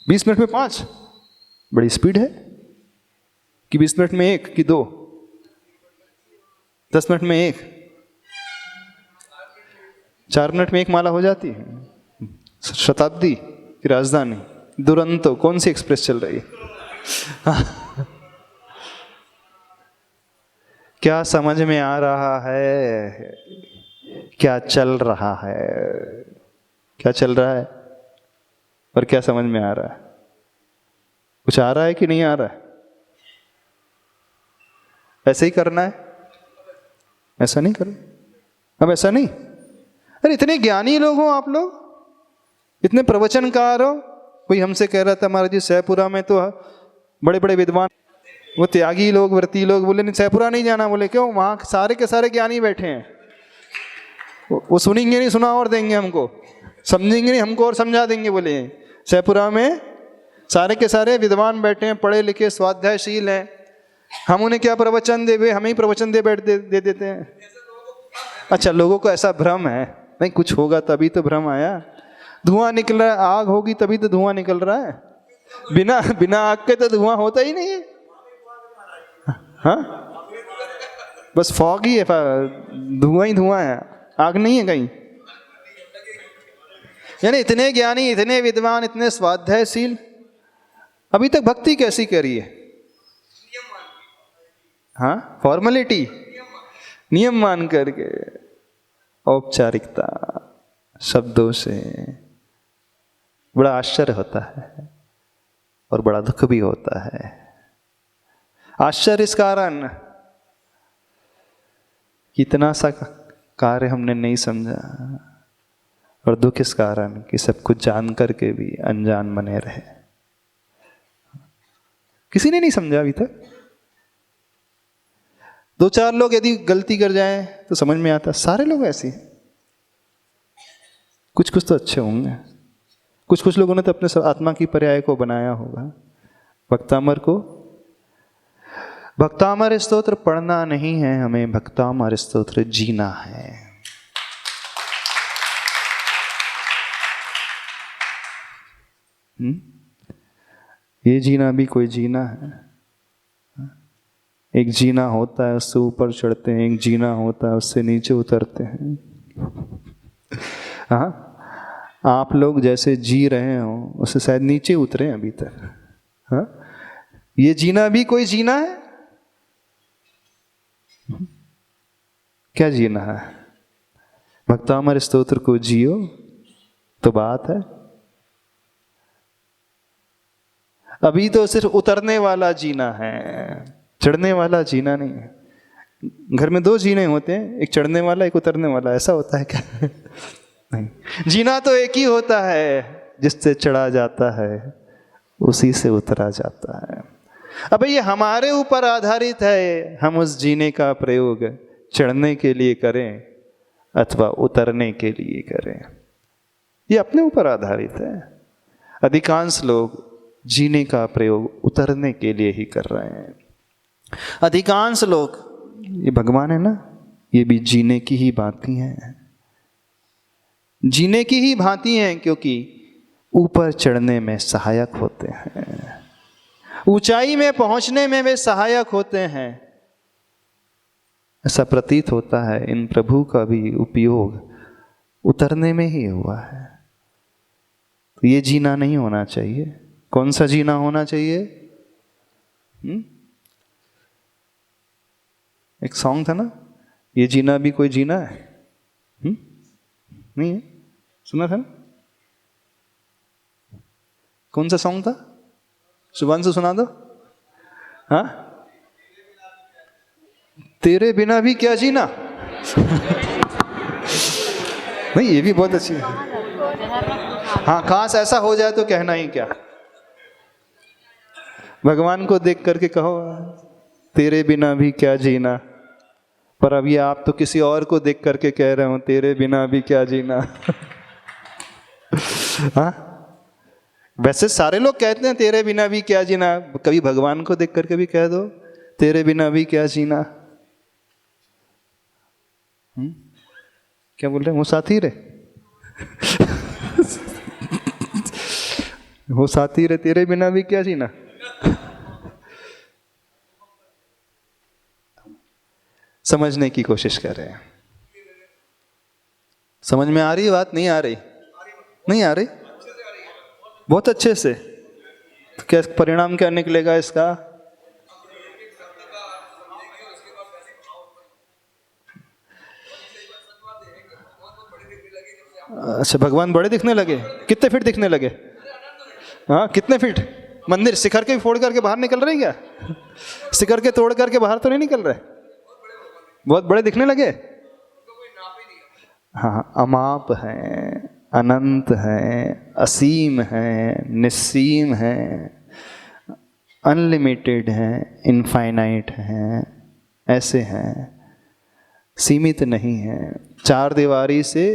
20 मिनट में 5, बड़ी स्पीड है। कि 20 मिनट में 1 कि 2, 10 मिनट में 1, 4 मिनट में 1 माला हो जाती है। शताब्दी की राजधानी दुरंतो कौन सी एक्सप्रेस चल रही है? क्या समझ में आ रहा है? क्या चल रहा है? क्या चल रहा है और क्या समझ में आ रहा है? कुछ आ रहा है कि नहीं आ रहा है? ऐसे ही करना है, ऐसा नहीं करो। अब ऐसा नहीं। अरे इतने ज्ञानी लोग हो आप लोग, इतने प्रवचनकार हो। कोई हमसे कह रहा था महाराज जी सैपुरा में तो बड़े बड़े विद्वान, वो त्यागी लोग, व्रती लोग, बोले नहीं सैपुरा नहीं जाना। बोले क्यों? वहां सारे के सारे ज्ञानी बैठे हैं, वो सुनेंगे नहीं, सुना और देंगे हमको, समझेंगे नहीं हमको और समझा देंगे। बोले सैपुरा में सारे के सारे विद्वान बैठे हैं, पढ़े लिखे स्वाध्यायशील हैं, हम उन्हें क्या प्रवचन दे, हमें ही प्रवचन दे देते हैं। अच्छा, लोगों को ऐसा भ्रम है, नहीं कुछ होगा तभी तो भ्रम आया। धुआं निकल रहा है, आग होगी तभी तो धुआं निकल रहा है, बिना बिना आग के तो धुआं होता ही नहीं है। हाँ, बस फॉग ही है, धुआं ही धुआं है, आग नहीं है कहीं। यानी इतने ज्ञानी, इतने विद्वान, इतने स्वाध्यायशील, अभी तक भक्ति कैसी करी है? हाँ, फॉर्मेलिटी, नियम मान करके, औपचारिकता, शब्दों से। बड़ा आश्चर्य होता है और बड़ा दुख भी होता है। आश्चर्य इस कारण इतना सा कार्य हमने नहीं समझा, और दुख इस कारण कि सब कुछ जान करके भी अनजान बने रहे। किसी ने नहीं समझा अभी तक। दो चार लोग यदि गलती कर जाएं तो समझ में आता, सारे लोग ऐसे हैं। कुछ कुछ तो अच्छे होंगे, कुछ कुछ लोगों ने तो अपने आत्मा की पर्याय को बनाया होगा। भक्तामर को, भक्तामर स्तोत्र पढ़ना नहीं है हमें, भक्तामर स्तोत्र जीना है। ये जीना भी कोई जीना है। एक जीना होता है उससे ऊपर चढ़ते हैं, एक जीना होता है उससे नीचे उतरते हैं। हाँ, आप लोग जैसे जी रहे हो उससे शायद नीचे उतरे अभी तक। हाँ, ये जीना भी कोई जीना है? क्या जीना है? भक्तामर स्तोत्र को जियो तो बात है। अभी तो सिर्फ उतरने वाला जीना है, चढ़ने वाला जीना नहीं है। घर में दो जीने होते हैं, एक चढ़ने वाला, एक उतरने वाला। ऐसा होता है क्या? नहीं, जीना तो एक ही होता है, जिससे चढ़ा जाता है उसी से उतरा जाता है। अब ये हमारे ऊपर आधारित है, हम उस जीने का प्रयोग चढ़ने के लिए करें अथवा उतरने के लिए करें। ये अपने ऊपर आधारित है। अधिकांश लोग जीने का प्रयोग उतरने के लिए ही कर रहे हैं। अधिकांश लोग, ये भगवान है ना, ये भी जीने की ही भांति हैं, जीने की ही भांति हैं, क्योंकि ऊपर चढ़ने में सहायक होते हैं, ऊंचाई में पहुंचने में वे सहायक होते हैं। ऐसा प्रतीत होता है इन प्रभु का भी उपयोग उतरने में ही हुआ है। तो ये जीना नहीं होना चाहिए। कौन सा जीना होना चाहिए? एक सॉन्ग था ना, ये जीना भी कोई जीना है? नहीं है? सुना था ना? कौन सा सॉन्ग था? सुभांशु सुना दो। हाँ, तेरे बिना भी क्या जीना। नहीं, ये भी बहुत अच्छी है। हाँ, काश ऐसा हो जाए तो कहना ही क्या। भगवान को देख करके कहो तेरे बिना भी क्या जीना, पर अभी आप तो किसी और को देख करके कह रहे हो तेरे बिना भी क्या जीना। हाँ, वैसे सारे लोग कहते हैं तेरे बिना भी क्या जीना, कभी भगवान को देख करके भी कह दो तेरे बिना भी क्या जीना। क्या बोल रहे हैं? वो साथी रे, वो साथी रे, तेरे बिना भी क्या जीना। समझने की कोशिश कर रहे हैं। समझ में आ रही है बात? नहीं आ रही? नहीं आ रही? बहुत अच्छे से। तो क्या परिणाम क्या निकलेगा इसका? अच्छा, भगवान बड़े दिखने लगे? कितने फीट दिखने लगे? हाँ, कितने फीट? मंदिर शिखर के फोड़ करके बाहर निकल रहे हैं क्या? शिखर के तोड़ करके बाहर तो नहीं निकल रहे? बहुत बड़े दिखने लगे? हाँ, अमाप हैं, अनंत हैं, असीम हैं, निस्सीम हैं, अनलिमिटेड हैं, इनफाइनाइट हैं, ऐसे हैं, सीमित नहीं हैं, चार दीवारी से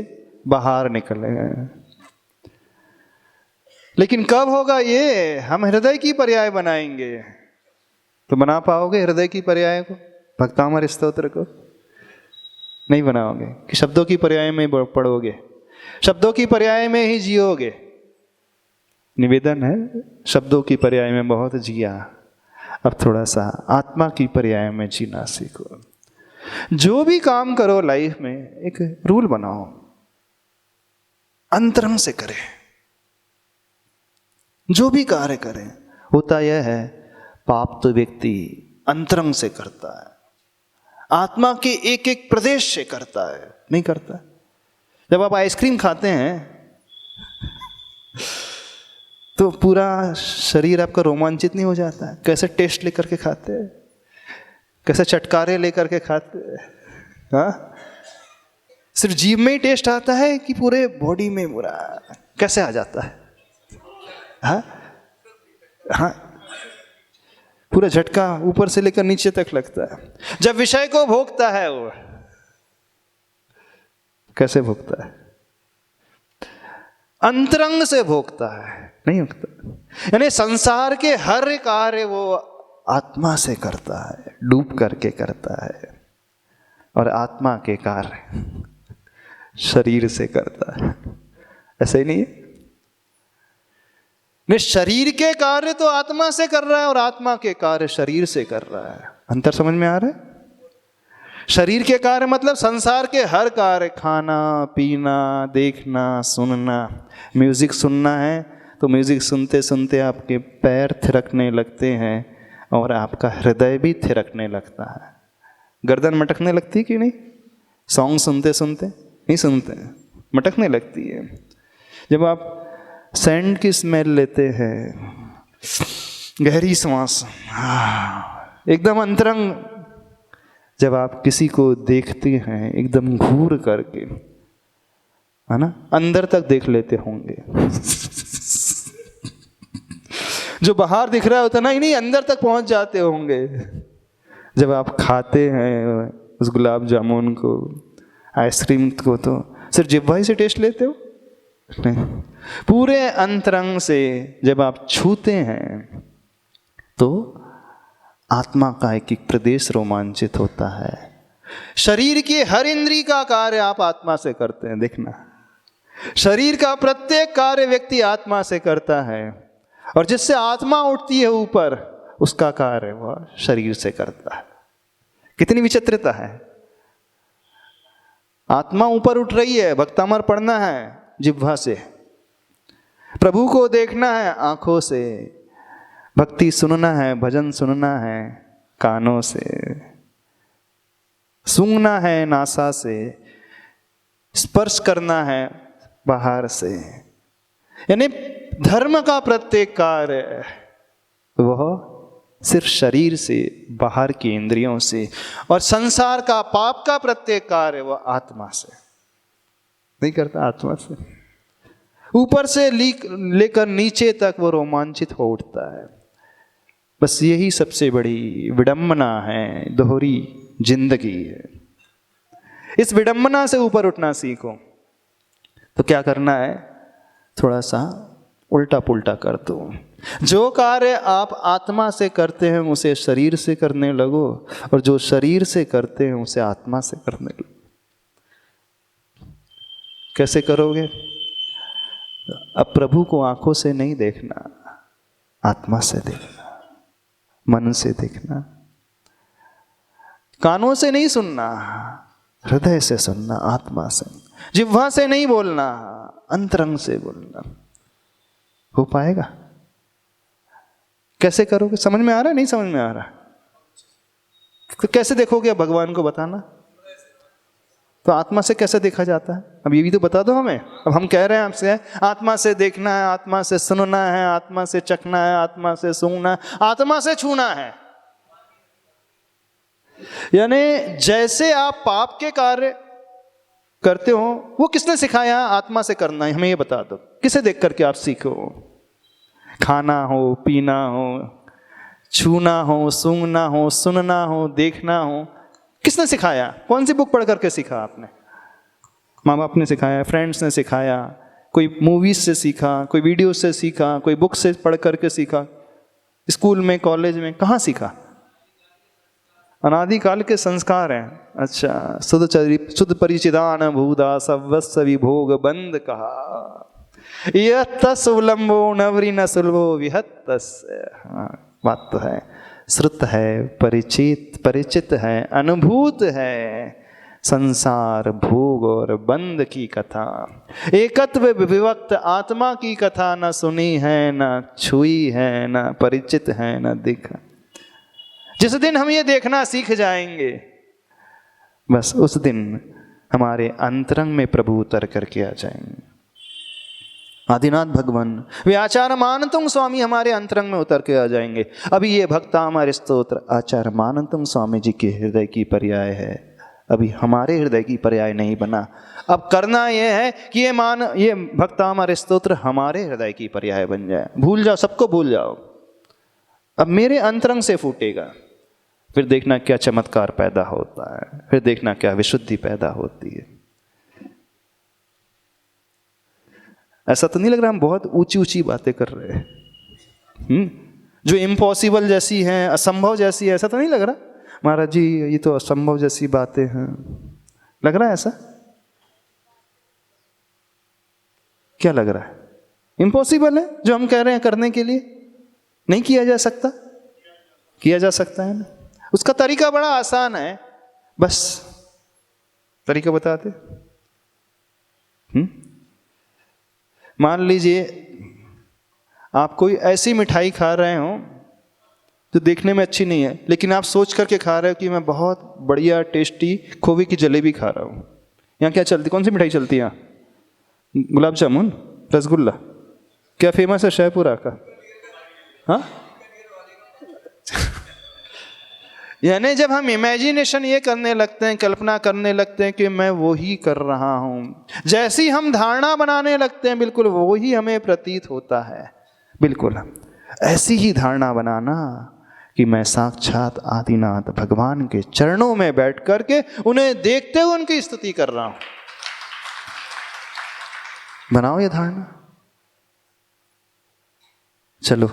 बाहर निकले गए। लेकिन कब होगा ये? हम हृदय की पर्याय बनाएंगे तो बना पाओगे हृदय की पर्याय को, भक्तामर स्तोत्र को? नहीं बनाओगे कि शब्दों की पर्याय में पढ़ोगे। शब्दों की पर्याय में ही जियोगे। निवेदन है, शब्दों की पर्याय में बहुत जिया, अब थोड़ा सा आत्मा की पर्याय में जीना सीखो। जो भी काम करो लाइफ में एक रूल बनाओ, अंतरंग से करें। जो भी कार्य करें, होता यह है पाप तो व्यक्ति अंतरंग से करता है, आत्मा के एक एक प्रदेश से करता है, नहीं करता। जब आप आइसक्रीम खाते हैं तो पूरा शरीर आपका रोमांचित नहीं हो जाता है? कैसे टेस्ट लेकर के खाते हैं, कैसे चटकारे लेकर के खाते हैं। हाँ, सिर्फ जीभ में ही टेस्ट आता है कि पूरे बॉडी में पूरा कैसे आ जाता है? हाँ हाँ, पूरा झटका ऊपर से लेकर नीचे तक लगता है। जब विषय को भोगता है वो कैसे भोगता है? अंतरंग से भोगता है, नहीं भोगता। यानी संसार के हर कार्य वो आत्मा से करता है, डूब करके करता है, और आत्मा के कार्य शरीर से करता है। ऐसा ही नहीं है? नहीं, शरीर के कार्य तो आत्मा से कर रहा है और आत्मा के कार्य शरीर से कर रहा है। अंतर समझ में आ रहा है? शरीर के कार्य मतलब संसार के हर कार्य, खाना पीना, देखना सुनना। म्यूजिक सुनना है तो म्यूजिक सुनते सुनते आपके पैर थिरकने लगते हैं और आपका हृदय भी थिरकने लगता है। गर्दन मटकने लगती है कि नहीं? सॉन्ग सुनते सुनते नहीं सुनते, मटकने लगती है। जब आप सैंड की स्मेल लेते हैं, गहरी सांस, एकदम अंतरंग, जब आप किसी को देखते हैं एकदम घूर करके, है ना, अंदर तक देख लेते होंगे। जो बाहर दिख रहा होता ना, नहीं अंदर तक पहुंच जाते होंगे। जब आप खाते हैं उस गुलाब जामुन को, आइसक्रीम को, तो सिर्फ जिह्वा से टेस्ट लेते हो? नहीं, पूरे अंतरंग से जब आप छूते हैं तो आत्मा का एक एक प्रदेश रोमांचित होता है। शरीर की हर इंद्री का कार्य आप आत्मा से करते हैं। देखना, शरीर का प्रत्येक कार्य व्यक्ति आत्मा से करता है, और जिससे आत्मा उठती है ऊपर, उसका कार्य वह शरीर से करता है। कितनी विचित्रता है! आत्मा ऊपर उठ रही है, भक्तामर पढ़ना है जिह्वा से, प्रभु को देखना है आंखों से, भक्ति सुनना है, भजन सुनना है कानों से, सूंघना है नासा से, स्पर्श करना है बाहर से। यानी धर्म का प्रत्येक कार्य वह सिर्फ शरीर से, बाहर की इंद्रियों से, और संसार का पाप का प्रत्येक कार्य वह आत्मा से नहीं करता। आत्मा से ऊपर से लेकर नीचे तक वो रोमांचित हो उठता है। बस यही सबसे बड़ी विडंबना है, दोहरी जिंदगी है। इस विडंबना से ऊपर उठना सीखो। तो क्या करना है? थोड़ा सा उल्टा पुल्टा कर दो। जो कार्य आप आत्मा से करते हैं उसे शरीर से करने लगो, और जो शरीर से करते हैं उसे आत्मा से करने लगो। कैसे करोगे? अब प्रभु को आंखों से नहीं देखना, आत्मा से देखना, मन से देखना, कानों से नहीं सुनना, हृदय से सुनना, आत्मा से। जिह्वा से नहीं बोलना, अंतरंग से बोलना। हो पाएगा? कैसे करोगे? समझ में आ रहा है? नहीं समझ में आ रहा? तो कैसे देखोगे भगवान को? बताना। तो आत्मा से कैसे देखा जाता है? अब ये भी तो बता दो हमें। अब हम कह रहे हैं आपसे आत्मा से देखना है, आत्मा से सुनना है, आत्मा से चखना है, आत्मा से सूंघना है, आत्मा से छूना है। यानी जैसे आप पाप के कार्य करते हो वो किसने सिखाया? आत्मा से करना है। हमें ये बता दो, किसे देख करके आप सीखो? खाना हो, पीना हो, छूना हो, सूंघना हो, सुनना हो, देखना हो, किसने सिखाया? कौन सी बुक पढ़ करके सीखा आपने? माँ बाप ने सिखाया, फ्रेंड्स ने सिखाया, कोई मूवीज से सीखा, कोई वीडियो से सीखा, कोई बुक से पढ़ करके सीखा, स्कूल में, कॉलेज में, कहाँ सीखा? अनादिकाल के संस्कार हैं। अच्छा, शुद्ध परिचिदान भूदा सवस्व विभोग बंद कहा, यह तस उलंबो नवरी न सुलभो विहत तस। बात तो है, श्रुत है, परिचित है, अनुभूत है संसार भोग और बंद की कथा। एकत्व विभक्त आत्मा की कथा न सुनी है, न छुई है, न परिचित है, न दिखा। जिस दिन हम ये देखना सीख जाएंगे, बस उस दिन हमारे अंतरंग में प्रभु उतर करके आ जाएंगे। आदिनाथ भगवान वे आचार मानतुंग स्वामी हमारे अंतरंग में उतर के आ जाएंगे। अभी ये भक्तामर स्तोत्र आचार मानतुंग स्वामी जी के हृदय की पर्याय है, अभी हमारे हृदय की पर्याय नहीं बना। अब करना यह है कि ये भक्तामर स्तोत्र हमारे हृदय की पर्याय बन जाए। भूल जाओ, सबको भूल जाओ, अब मेरे अंतरंग से फूटेगा। फिर देखना क्या चमत्कार पैदा होता है, फिर देखना क्या विशुद्धि पैदा होती है। ऐसा तो नहीं लग रहा हम बहुत ऊंची ऊंची बातें कर रहे हैं, जो इम्पॉसिबल जैसी हैं, असंभव जैसी है, ऐसा तो नहीं लग रहा महाराज जी ये तो असंभव जैसी बातें हैं? लग रहा है ऐसा? क्या लग रहा है? इम्पॉसिबल है जो हम कह रहे हैं करने के लिए, नहीं किया जा सकता? किया जा सकता है ना। उसका तरीका बड़ा आसान है, बस तरीका बताते। मान लीजिए आप कोई ऐसी मिठाई खा रहे हो जो देखने में अच्छी नहीं है, लेकिन आप सोच करके खा रहे हो कि मैं बहुत बढ़िया टेस्टी खोवे की जलेबी खा रहा हूँ। यहाँ क्या चलती, कौन सी मिठाई चलती है यहाँ? गुलाब जामुन, रसगुल्ला, क्या फेमस है शाहपुरा का? हाँ यानी जब हम इमेजिनेशन ये करने लगते हैं, कल्पना करने लगते हैं कि मैं वो ही कर रहा हूँ, जैसी हम धारणा बनाने लगते हैं बिल्कुल वो ही हमें प्रतीत होता है। बिल्कुल ऐसी ही धारणा बनाना कि मैं साक्षात आदिनाथ भगवान के चरणों में बैठ करके उन्हें देखते हुए उनकी स्तुति कर रहा हूं। बनाओ ये धारणा। चलो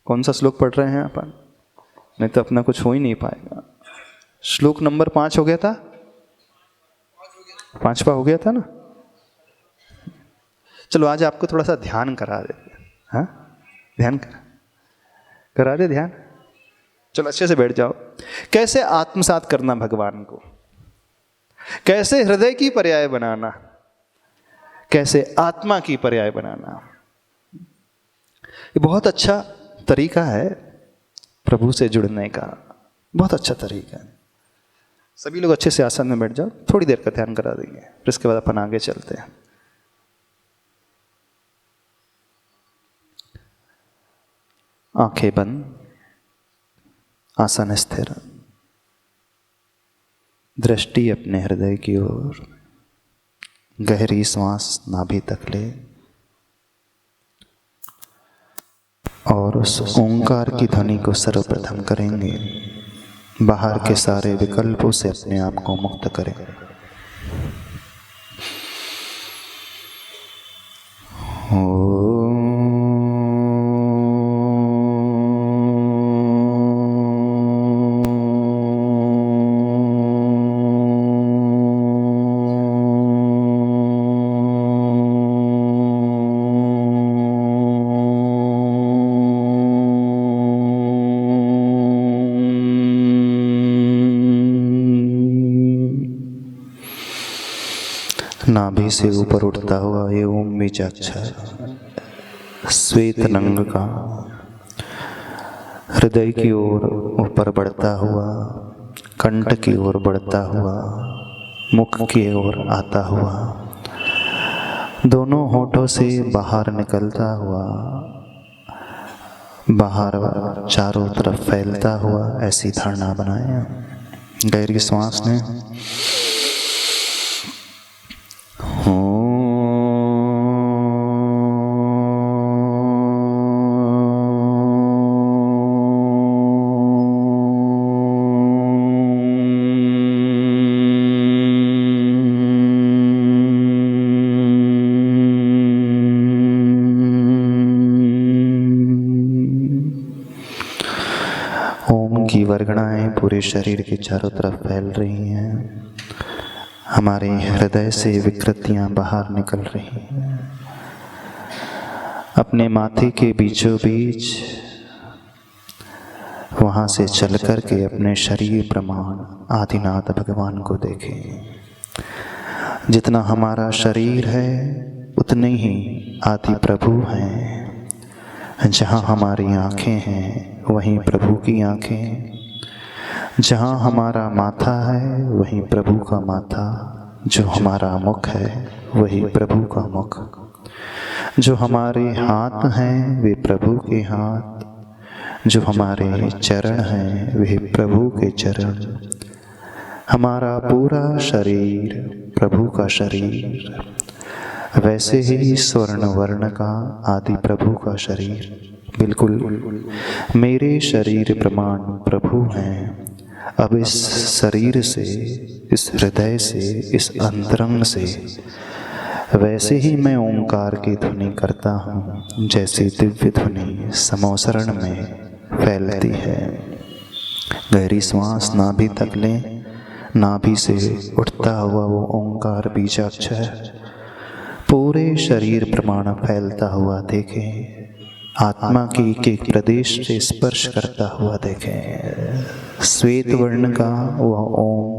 कौन सा श्लोक पढ़ रहे हैं अपन? नहीं तो अपना कुछ हो ही नहीं पाएगा। श्लोक नंबर 5 हो गया था, 5वां हो गया था ना। चलो आज आपको थोड़ा सा ध्यान करा देते हैं। हाँ ध्यान करा दे ध्यान। चलो अच्छे से बैठ जाओ। कैसे आत्मसात करना भगवान को, कैसे हृदय की पर्याय बनाना, कैसे आत्मा की पर्याय बनाना, ये बहुत अच्छा तरीका है प्रभु से जुड़ने का, बहुत अच्छा तरीका है। सभी लोग अच्छे से आसन में बैठ जाओ, थोड़ी देर का ध्यान करा देंगे, फिर इसके बाद अपन आगे चलते हैं। आंखें बंद, आसन स्थिर, दृष्टि अपने हृदय की ओर, गहरी सांस नाभि तक ले और उस ओंकार की ध्वनि को सर्वप्रथम करेंगे। बाहर के सारे विकल्पों से अपने आप को मुक्त करें। नाभि से ऊपर उठता हुआ ये ओम बीजाक्षर श्वेत रंग का हृदय की ओर ऊपर बढ़ता हुआ, कंठ की ओर बढ़ता हुआ, मुख की ओर आता हुआ, दोनों होठों से बाहर निकलता हुआ, बाहर चारों तरफ फैलता हुआ, ऐसी धारणा बनाए। गहरी श्वास लें। वर्गणाएं पूरे शरीर के चारों तरफ फैल रही हैं। हमारे हृदय से विकृतियां बाहर निकल रही हैं। अपने माथे के बीचों बीच वहाँ से चल कर के अपने शरीर प्रमाण आदिनाथ भगवान को देखें। जितना हमारा शरीर है उतने ही आदि प्रभु हैं। जहाँ हमारी आँखें हैं वहीं प्रभु की आँखें, जहाँ हमारा माथा है वहीं प्रभु का माथा, जो हमारा मुख है वही प्रभु का मुख, जो हमारे हाथ हैं वे प्रभु के हाथ, जो हमारे चरण हैं वे प्रभु के चरण। हमारा पूरा शरीर प्रभु का शरीर, वैसे ही स्वर्ण वर्ण का आदि प्रभु का शरीर। बिल्कुल मेरे शरीर प्रमाण प्रभु हैं। अब इस शरीर से, इस हृदय से, इस अंतरंग से वैसे ही मैं ओंकार की ध्वनि करता हूँ जैसे दिव्य ध्वनि समोसरण में फैलती है। गहरी श्वास नाभि तक लें। नाभि से उठता हुआ वो ओंकार बीजाक्षर पूरे शरीर प्रमाण फैलता हुआ देखें। आत्मा की एक प्रदेश से स्पर्श करता हुआ देखें। श्वेत वर्ण का वह ओम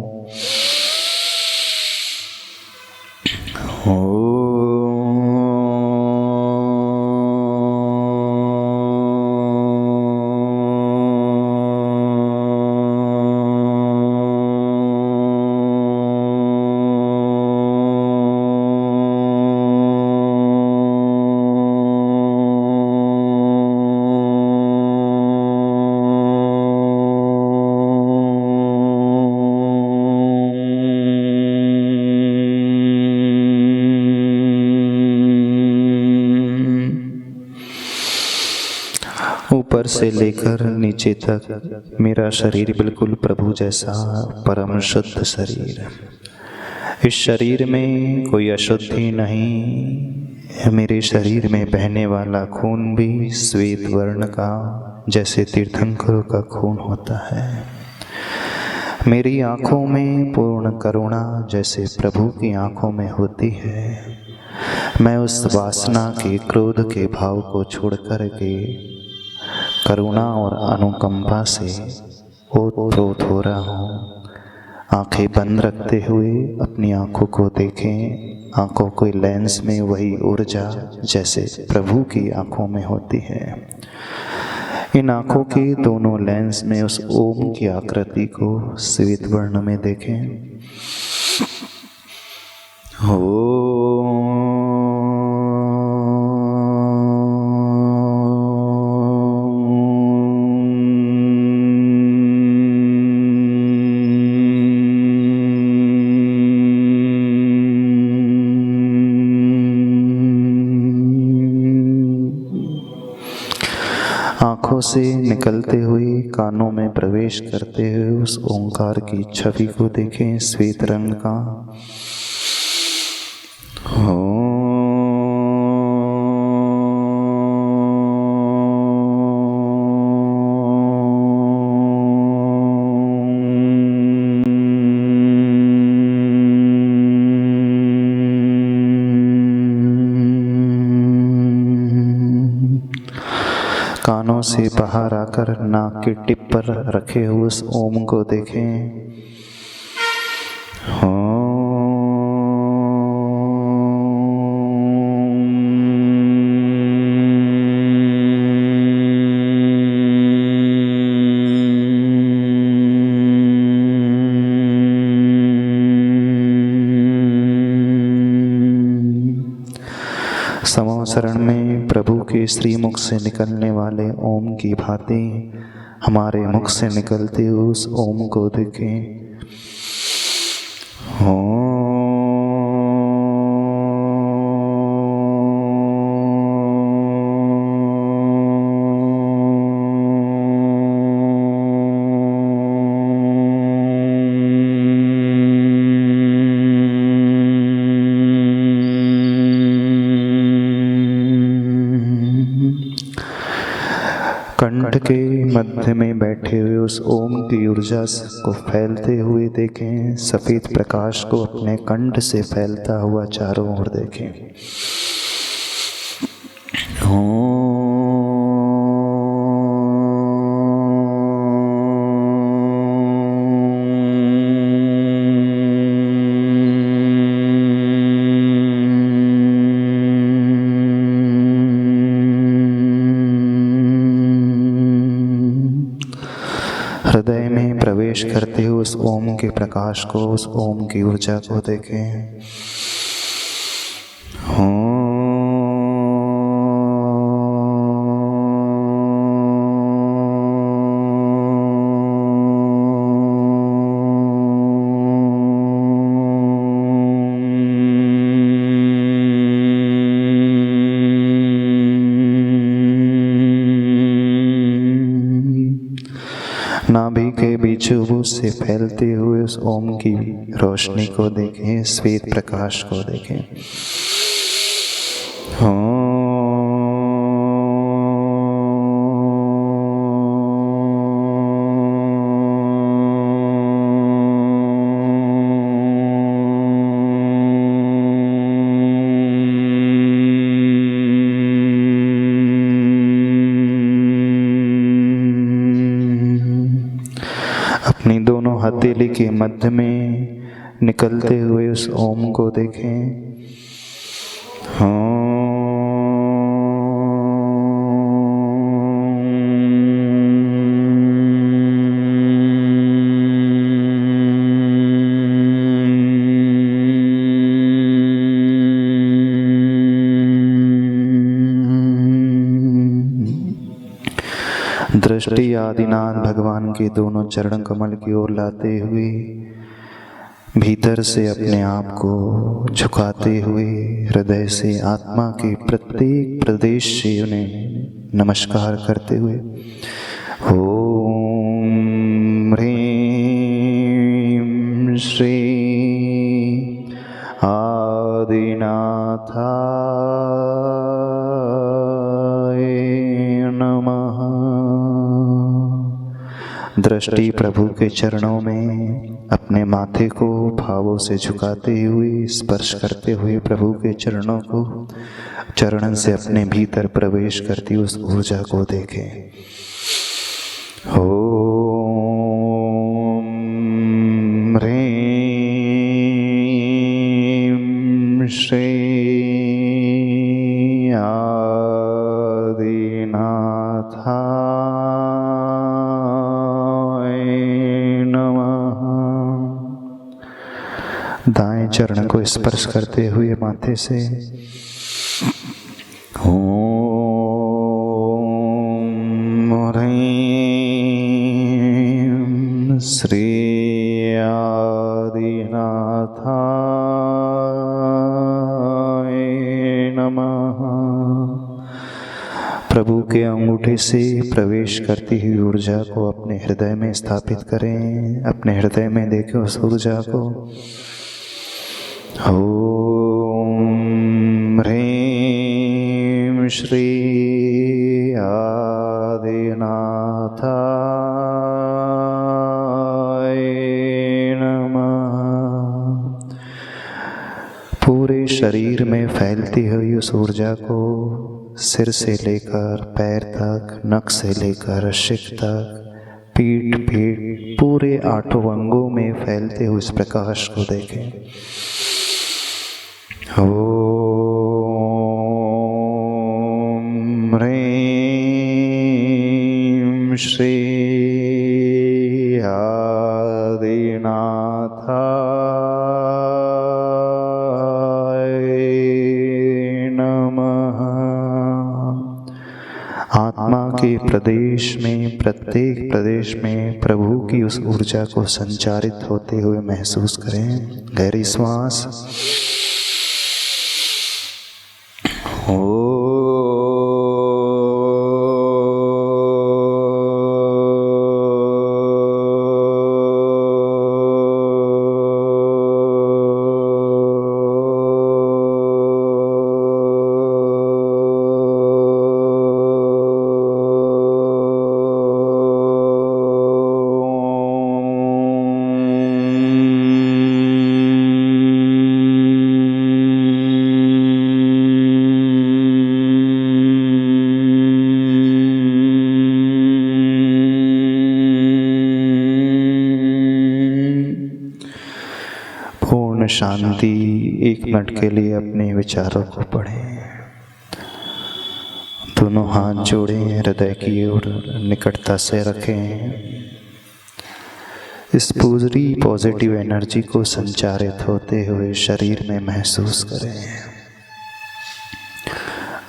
ऊपर से लेकर नीचे तक मेरा शरीर बिल्कुल प्रभु जैसा परम शुद्ध शरीर। इस शरीर में कोई अशुद्धि नहीं। मेरे शरीर में बहने वाला खून भी श्वेत वर्ण का, जैसे तीर्थंकरों का खून होता है। मेरी आँखों में पूर्ण करुणा जैसे प्रभु की आँखों में होती है। मैं उस वासना के, क्रोध के भाव को छोड़ कर के करुणा और अनुकंपा से ओतप्रोत हो रहा हूँ। आंखें बंद रखते हुए अपनी आंखों को देखें। आंखों के लेंस में वही ऊर्जा जैसे प्रभु की आंखों में होती है। इन आंखों के दोनों लेंस में उस ओम की आकृति को श्वेत वर्ण में देखें। आँखों से निकलते हुए कानों में प्रवेश करते हुए उस ओंकार की छवि को देखें, श्वेत रंग का। कानों से बाहर आकर नाक के टिप पर रखे हुए उस ओम को देखें। समोसरण में प्रभु के श्रीमुख से निकलने वाले ओम की भांति हमारे मुख से निकलते हुए उस ओम को देखें। कंठ के मध्य में बैठे हुए उस ओम की ऊर्जा को फैलते हुए देखें। सफेद प्रकाश को अपने कंठ से फैलता हुआ चारों ओर देखें। हृदय में प्रवेश करते हुए उस ओम के प्रकाश को, उस ओम की ऊर्जा को देखें। नाभि के बीचों से फैलते हुए उस ओम की रोशनी को देखें, श्वेत प्रकाश को देखें। अपनी दोनों हथेली के मध्य में निकलते हुए उस ओम को देखें। दृष्टि आदिनाथ भगवान के दोनों चरण कमल की ओर लाते हुए, भीतर से अपने आप को झुकाते हुए, हृदय से आत्मा के प्रत्येक प्रदेश से उन्हें नमस्कार करते हुए ओम ह्रीं श्री आदिनाथाय नमः। दृष्टि प्रभु के चरणों में अपने माथे को भावों से झुकाते हुए, स्पर्श करते हुए प्रभु के चरणों को, चरण से अपने भीतर प्रवेश करती उस ऊर्जा को देखें। ओम ह्रीं श्री दाएं चरण को स्पर्श करते हुए माथे से ओम ह्रीं श्री आदिनाथाय नमः। प्रभु के अंगूठे से प्रवेश करती हुई ऊर्जा को अपने हृदय में स्थापित करें। अपने हृदय में देखें उस ऊर्जा को। ओम ह्रीं श्री आदिनाथाय नमः। पूरे शरीर में फैलती हुई उस ऊर्जा को सिर से लेकर पैर तक, नख से लेकर शिख तक, पीठ पूरे 8 अंगों में फैलते हुए इस प्रकाश को देखें। ओम ह्रीं श्री आदिनाथाय नमः। आत्मा के प्रदेश में, प्रत्येक प्रदेश में प्रभु की उस ऊर्जा को संचारित होते हुए महसूस करें। गहरी श्वास। पूर्ण शांति। 1 मिनट के लिए अपने विचारों को पढ़ें। दोनों हाथ जोड़ें, हृदय की ओर निकटता से रखें। इस पूरी पॉजिटिव एनर्जी को संचारित होते हुए शरीर में महसूस करें।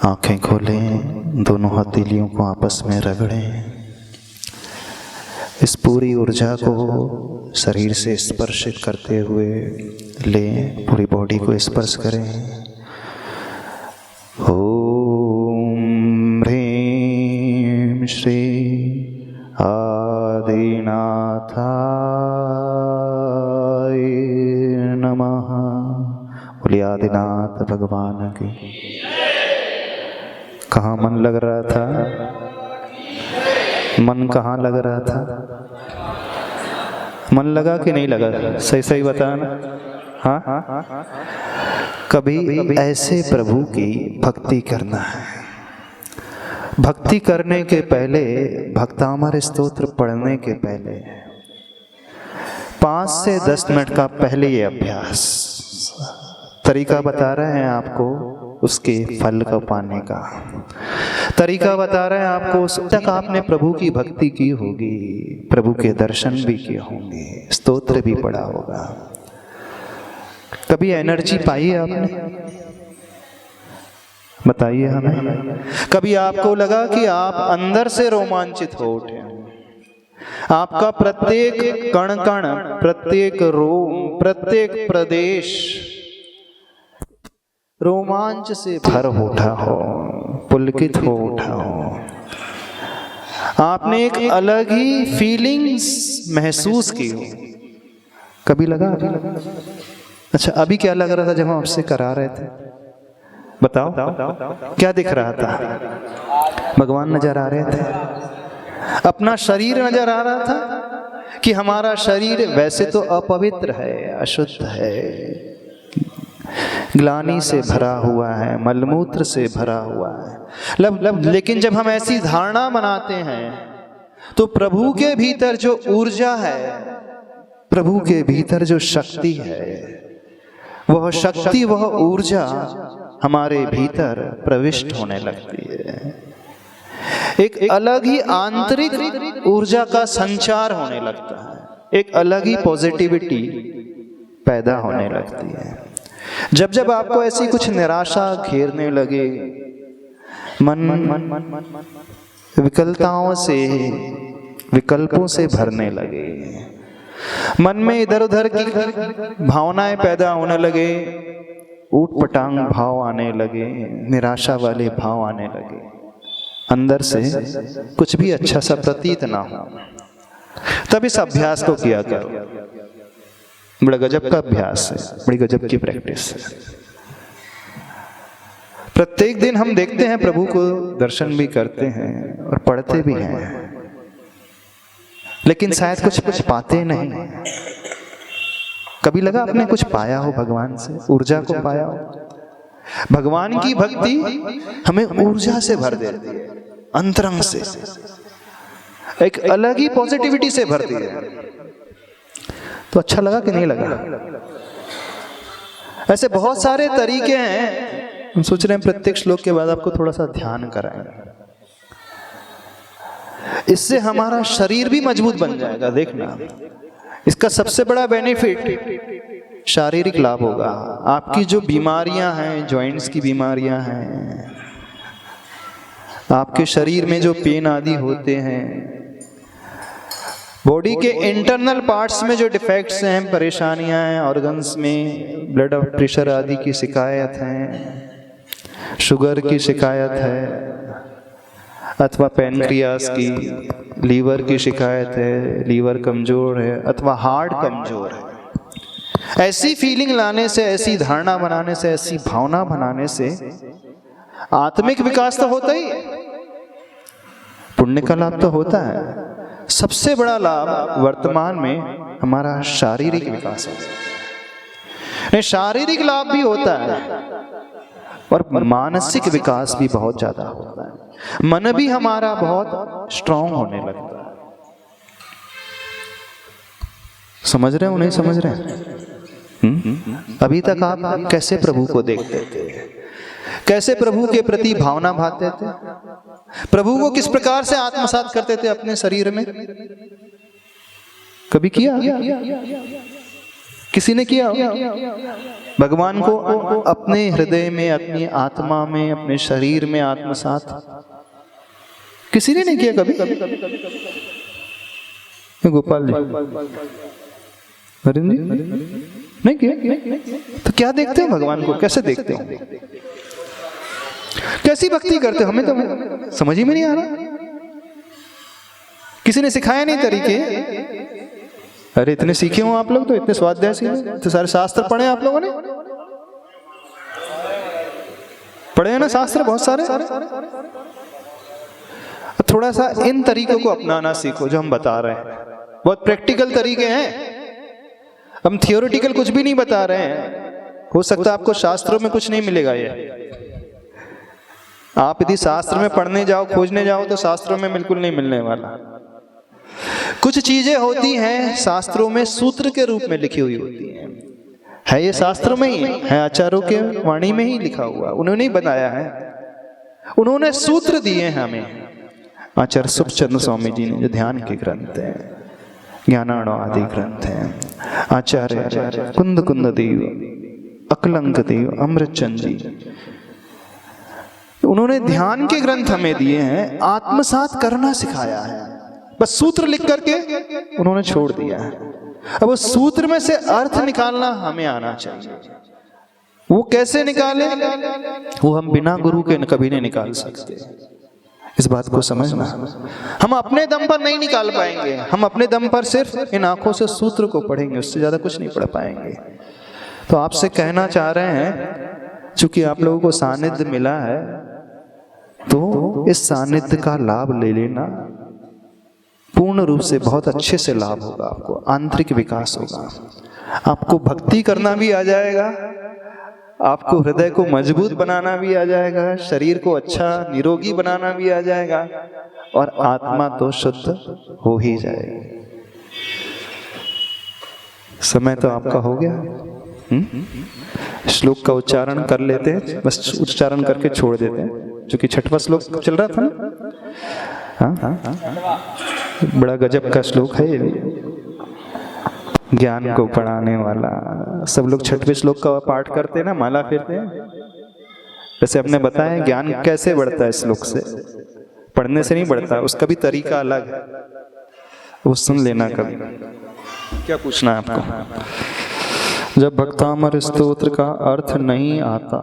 आंखें खोलें, दोनों हथेलियों को आपस में रगड़ें। इस पूरी ऊर्जा को शरीर से स्पर्शित करते हुए लें, पूरी बॉडी को स्पर्श करें। ओम ह्रीं श्री आदिनाथाय नमः। बोलिए आदिनाथ भगवान की। कहाँ मन लग रहा था? मन कहाँ लग रहा था? मन लगा कि नहीं लगा? सही सही बताना। हाँ, कभी ऐसे प्रभु की भक्ति करना है। भक्ति करने के पहले, भक्तामर स्तोत्र पढ़ने के पहले 5 से 10 मिनट का पहले ये अभ्यास, तरीका बता रहे हैं आपको उसके फल को पाने का तरीका बता रहे हैं आपको। उस तक आपने प्रभु की भक्ति की होगी, प्रभु के दर्शन भी किए होंगे, स्तोत्र भी पढ़ा होगा। कभी एनर्जी पाई है आपने? बताइए हमें। कभी आपको लगा कि आप अंदर से रोमांचित हो उठे? आपका प्रत्येक कण कण, प्रत्येक रोम, प्रत्येक प्रदेश रोमांच से भर उठा हो, पुलकित हो उठा हो। आपने एक अलग ही फीलिंग्स महसूस की हो। कभी लगा? अच्छा, अभी क्या लग रहा था जब हम आपसे करा रहे थे? बताओ, क्या दिख रहा था? भगवान नजर आ रहे थे? अपना शरीर नजर आ रहा था कि हमारा शरीर वैसे तो अपवित्र है, अशुद्ध है, ग्लानि से भरा हुआ है, मलमूत्र से भरा हुआ है। लेकिन जब हम ऐसी धारणा बनाते हैं तो प्रभु के भीतर जो ऊर्जा है, प्रभु के भीतर जो शक्ति है, वह शक्ति, वह ऊर्जा हमारे भीतर प्रविष्ट होने लगती है। एक अलग ही आंतरिक ऊर्जा का संचार होने लगता है, एक अलग ही पॉजिटिविटी पैदा होने लगती है। जब जब आपको ऐसी कुछ निराशा घेरने लगे, मन विकलताओं से, विकल्पों से भरने लगे, मन में इधर उधर की भावनाएं पैदा होने लगे, ऊटपटांग भाव आने लगे, निराशा वाले भाव आने लगे, अंदर से कुछ भी अच्छा सा प्रतीत ना हो, तब इस अभ्यास को किया करो। बड़ा गजब का अभ्यास है, बड़ी गजब की प्रैक्टिस है। प्रत्येक दिन हम देखते हैं, प्रभु को दर्शन भी करते हैं और पढ़ते भी हैं, लेकिन शायद कुछ पाते नहीं। कभी लगा आपने कुछ पाया हो भगवान से, ऊर्जा को पाया हो? भगवान की भक्ति हमें ऊर्जा से भर देती है, अंतरंग से, एक अलग ही पॉजिटिविटी से भरती है। तो अच्छा लगा कि नहीं लगा? ऐसे बहुत सारे तरीके हैं। हम सोच रहे हैं प्रत्येक श्लोक के बाद आपको थोड़ा सा ध्यान कराएंगे, इससे हमारा शरीर भी मजबूत बन जाएगा। देखना, इसका सबसे बड़ा बेनिफिट शारीरिक लाभ होगा। आपकी जो बीमारियां हैं, जॉइंट्स की बीमारियां हैं, आपके शरीर में जो पेन आदि होते हैं, बॉडी के इंटरनल पार्ट्स में जो डिफेक्ट्स हैं, परेशानियां हैं, ऑर्गन्स में ब्लड प्रेशर आदि की शिकायत है, शुगर की शिकायत है, अथवा पैनक्रियास की, लीवर की शिकायत है, लीवर कमजोर है, अथवा हार्ट कमजोर है, ऐसी फीलिंग लाने से, ऐसी धारणा बनाने से, ऐसी भावना बनाने से आत्मिक विकास तो होता ही है, पुण्य का लाभ तो होता है। सबसे बड़ा लाभ वर्तमान में हमारा शारीरिक विकास है। शारीरिक लाभ भी होता है और मानसिक विकास भी बहुत ज्यादा होता है। मन भी हमारा बहुत स्ट्रांग होने लगता है। समझ रहे हो नहीं समझ रहे? अभी तक आप कैसे प्रभु को देखते थे, कैसे प्रभु के प्रति भावना भाते थे, प्रभु को किस प्रकार से आत्मसात करते थे अपने शरीर में? कभी किया? किसी ने किया? भगवान को अपने हृदय में, अपनी आत्मा में, अपने शरीर में आत्मसात किसी ने नहीं किया कभी? गोपाल जी, अरिंद जी नहीं किया? तो क्या देखते हो भगवान को? कैसे देखते हो? कैसी भक्ति करते हो? हमें तो समझ ही में नहीं आ रहा। किसी ने सिखाया नहीं तरीके। अरे इतने सीखे हो आप लोग, तो इतने स्वाध्याय सीखे, इतने सारे शास्त्र पढ़े आप लोगों ने? पढ़े हैं ना शास्त्र बहुत सारे? थोड़ा सा इन तरीकों को अपनाना सीखो जो हम बता रहे हैं। बहुत प्रैक्टिकल तरीके हैं, हम थियोरेटिकल कुछ भी नहीं बता रहे हैं। हो सकता है आपको शास्त्रों में कुछ नहीं मिलेगा। ये आप यदि शास्त्र में पढ़ने जाओ, खोजने जाओ, तो शास्त्रों में बिल्कुल नहीं मिलने वाला। कुछ चीजें होती हैं शास्त्रों में सूत्र के रूप में लिखी हुई होती हैं। है ये शास्त्र में ही है, आचार्यों के वाणी में ही लिखा हुआ, उन्होंने ही बताया है, उन्होंने सूत्र दिए हैं हमें। आचार्य सुखचंद्र स्वामी जी ने जो ध्यान के ग्रंथ हैं, ज्ञानाणव आदि ग्रंथ हैं, आचार्य कुंद कुंद देव, अकलंक देव, अमृतचंद जी, उन्होंने ध्यान के ग्रंथ हमें दिए हैं, आत्मसात करना सिखाया है। बस सूत्र लिख करके उन्होंने छोड़ दिया है। अब उस सूत्र में से अर्थ निकालना हमें आना चाहिए। वो कैसे निकाले? वो हम बिना गुरु के कभी नहीं निकाल सकते। इस बात को समझना। हम अपने दम पर नहीं निकाल पाएंगे। हम अपने दम पर सिर्फ इन आंखों से सूत्र को पढ़ेंगे, उससे ज्यादा कुछ नहीं पढ़ पाएंगे। तो आपसे कहना चाह रहे हैं, चूंकि आप लोगों को सानिध्य मिला है, तो इस सानिध्य का लाभ ले लेना। पूर्ण रूप से बहुत अच्छे से लाभ होगा आपको, आंतरिक विकास होगा, आपको भक्ति करना भी आ जाएगा, आपको हृदय को मजबूत बनाना भी आ जाएगा, शरीर को अच्छा निरोगी बनाना भी आ जाएगा, और आत्मा तो शुद्ध हो ही जाएगी। समय तो आपका हो गया। श्लोक का उच्चारण कर लेते हैं, बस उच्चारण करके छोड़ देते हैं, क्योंकि छठवां श्लोक चल रहा था ना। हाँ, बड़ा गजब का श्लोक है ये, ज्ञान को पढ़ाने वाला। सब लोग छठवें श्लोक का पाठ करते हैं ना, माला फेरते हैं। वैसे आपने बताया ज्ञान कैसे बढ़ता है श्लोक से, पढ़ने से नहीं बढ़ता, उसका भी तरीका अलग है, वो सुन लेना कभी। क्या पूछना है आपको? जब भक्तामर स्तोत्र का अर्थ नहीं आता,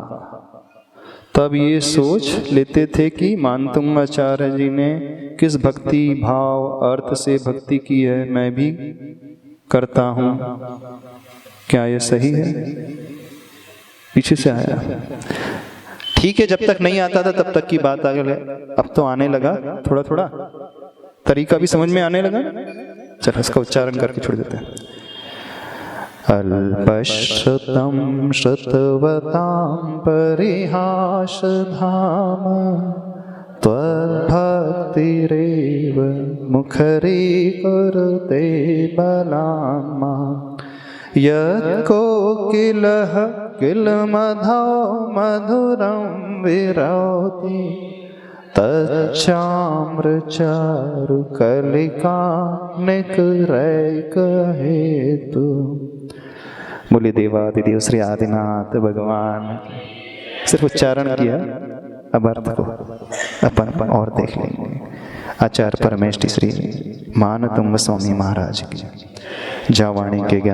तब ये सोच लेते थे कि मानतुंग आचार्य जी ने किस भक्ति भाव अर्थ से भक्ति की है, मैं भी करता हूँ। क्या ये सही है? पीछे से आया। ठीक है, जब तक नहीं आता था तब तक की बात आगे है, अब तो आने लगा, थोड़ा थोड़ा तरीका भी समझ में आने लगा। चलो इसका उच्चारण करके छोड़ देते हैं। अल्पश्रुतं श्रुतवतां परिहास धाम त्वद्भक्तिरेव मुखरीकुरुते बलान्मा यत्कोकिलः किलमधौ मधुरं विरौति तच्चाम्रचारुकलिका निकरैकहेतु। बोले देवादिदेव श्री आदिनाथ भगवान। सिर्फ उच्चारण किया, अब अर्थ को अपन और देख लेंगे। आचार्य परमेष्टि श्री मानतुंग स्वामी महाराज की जावाणी के ज्ञान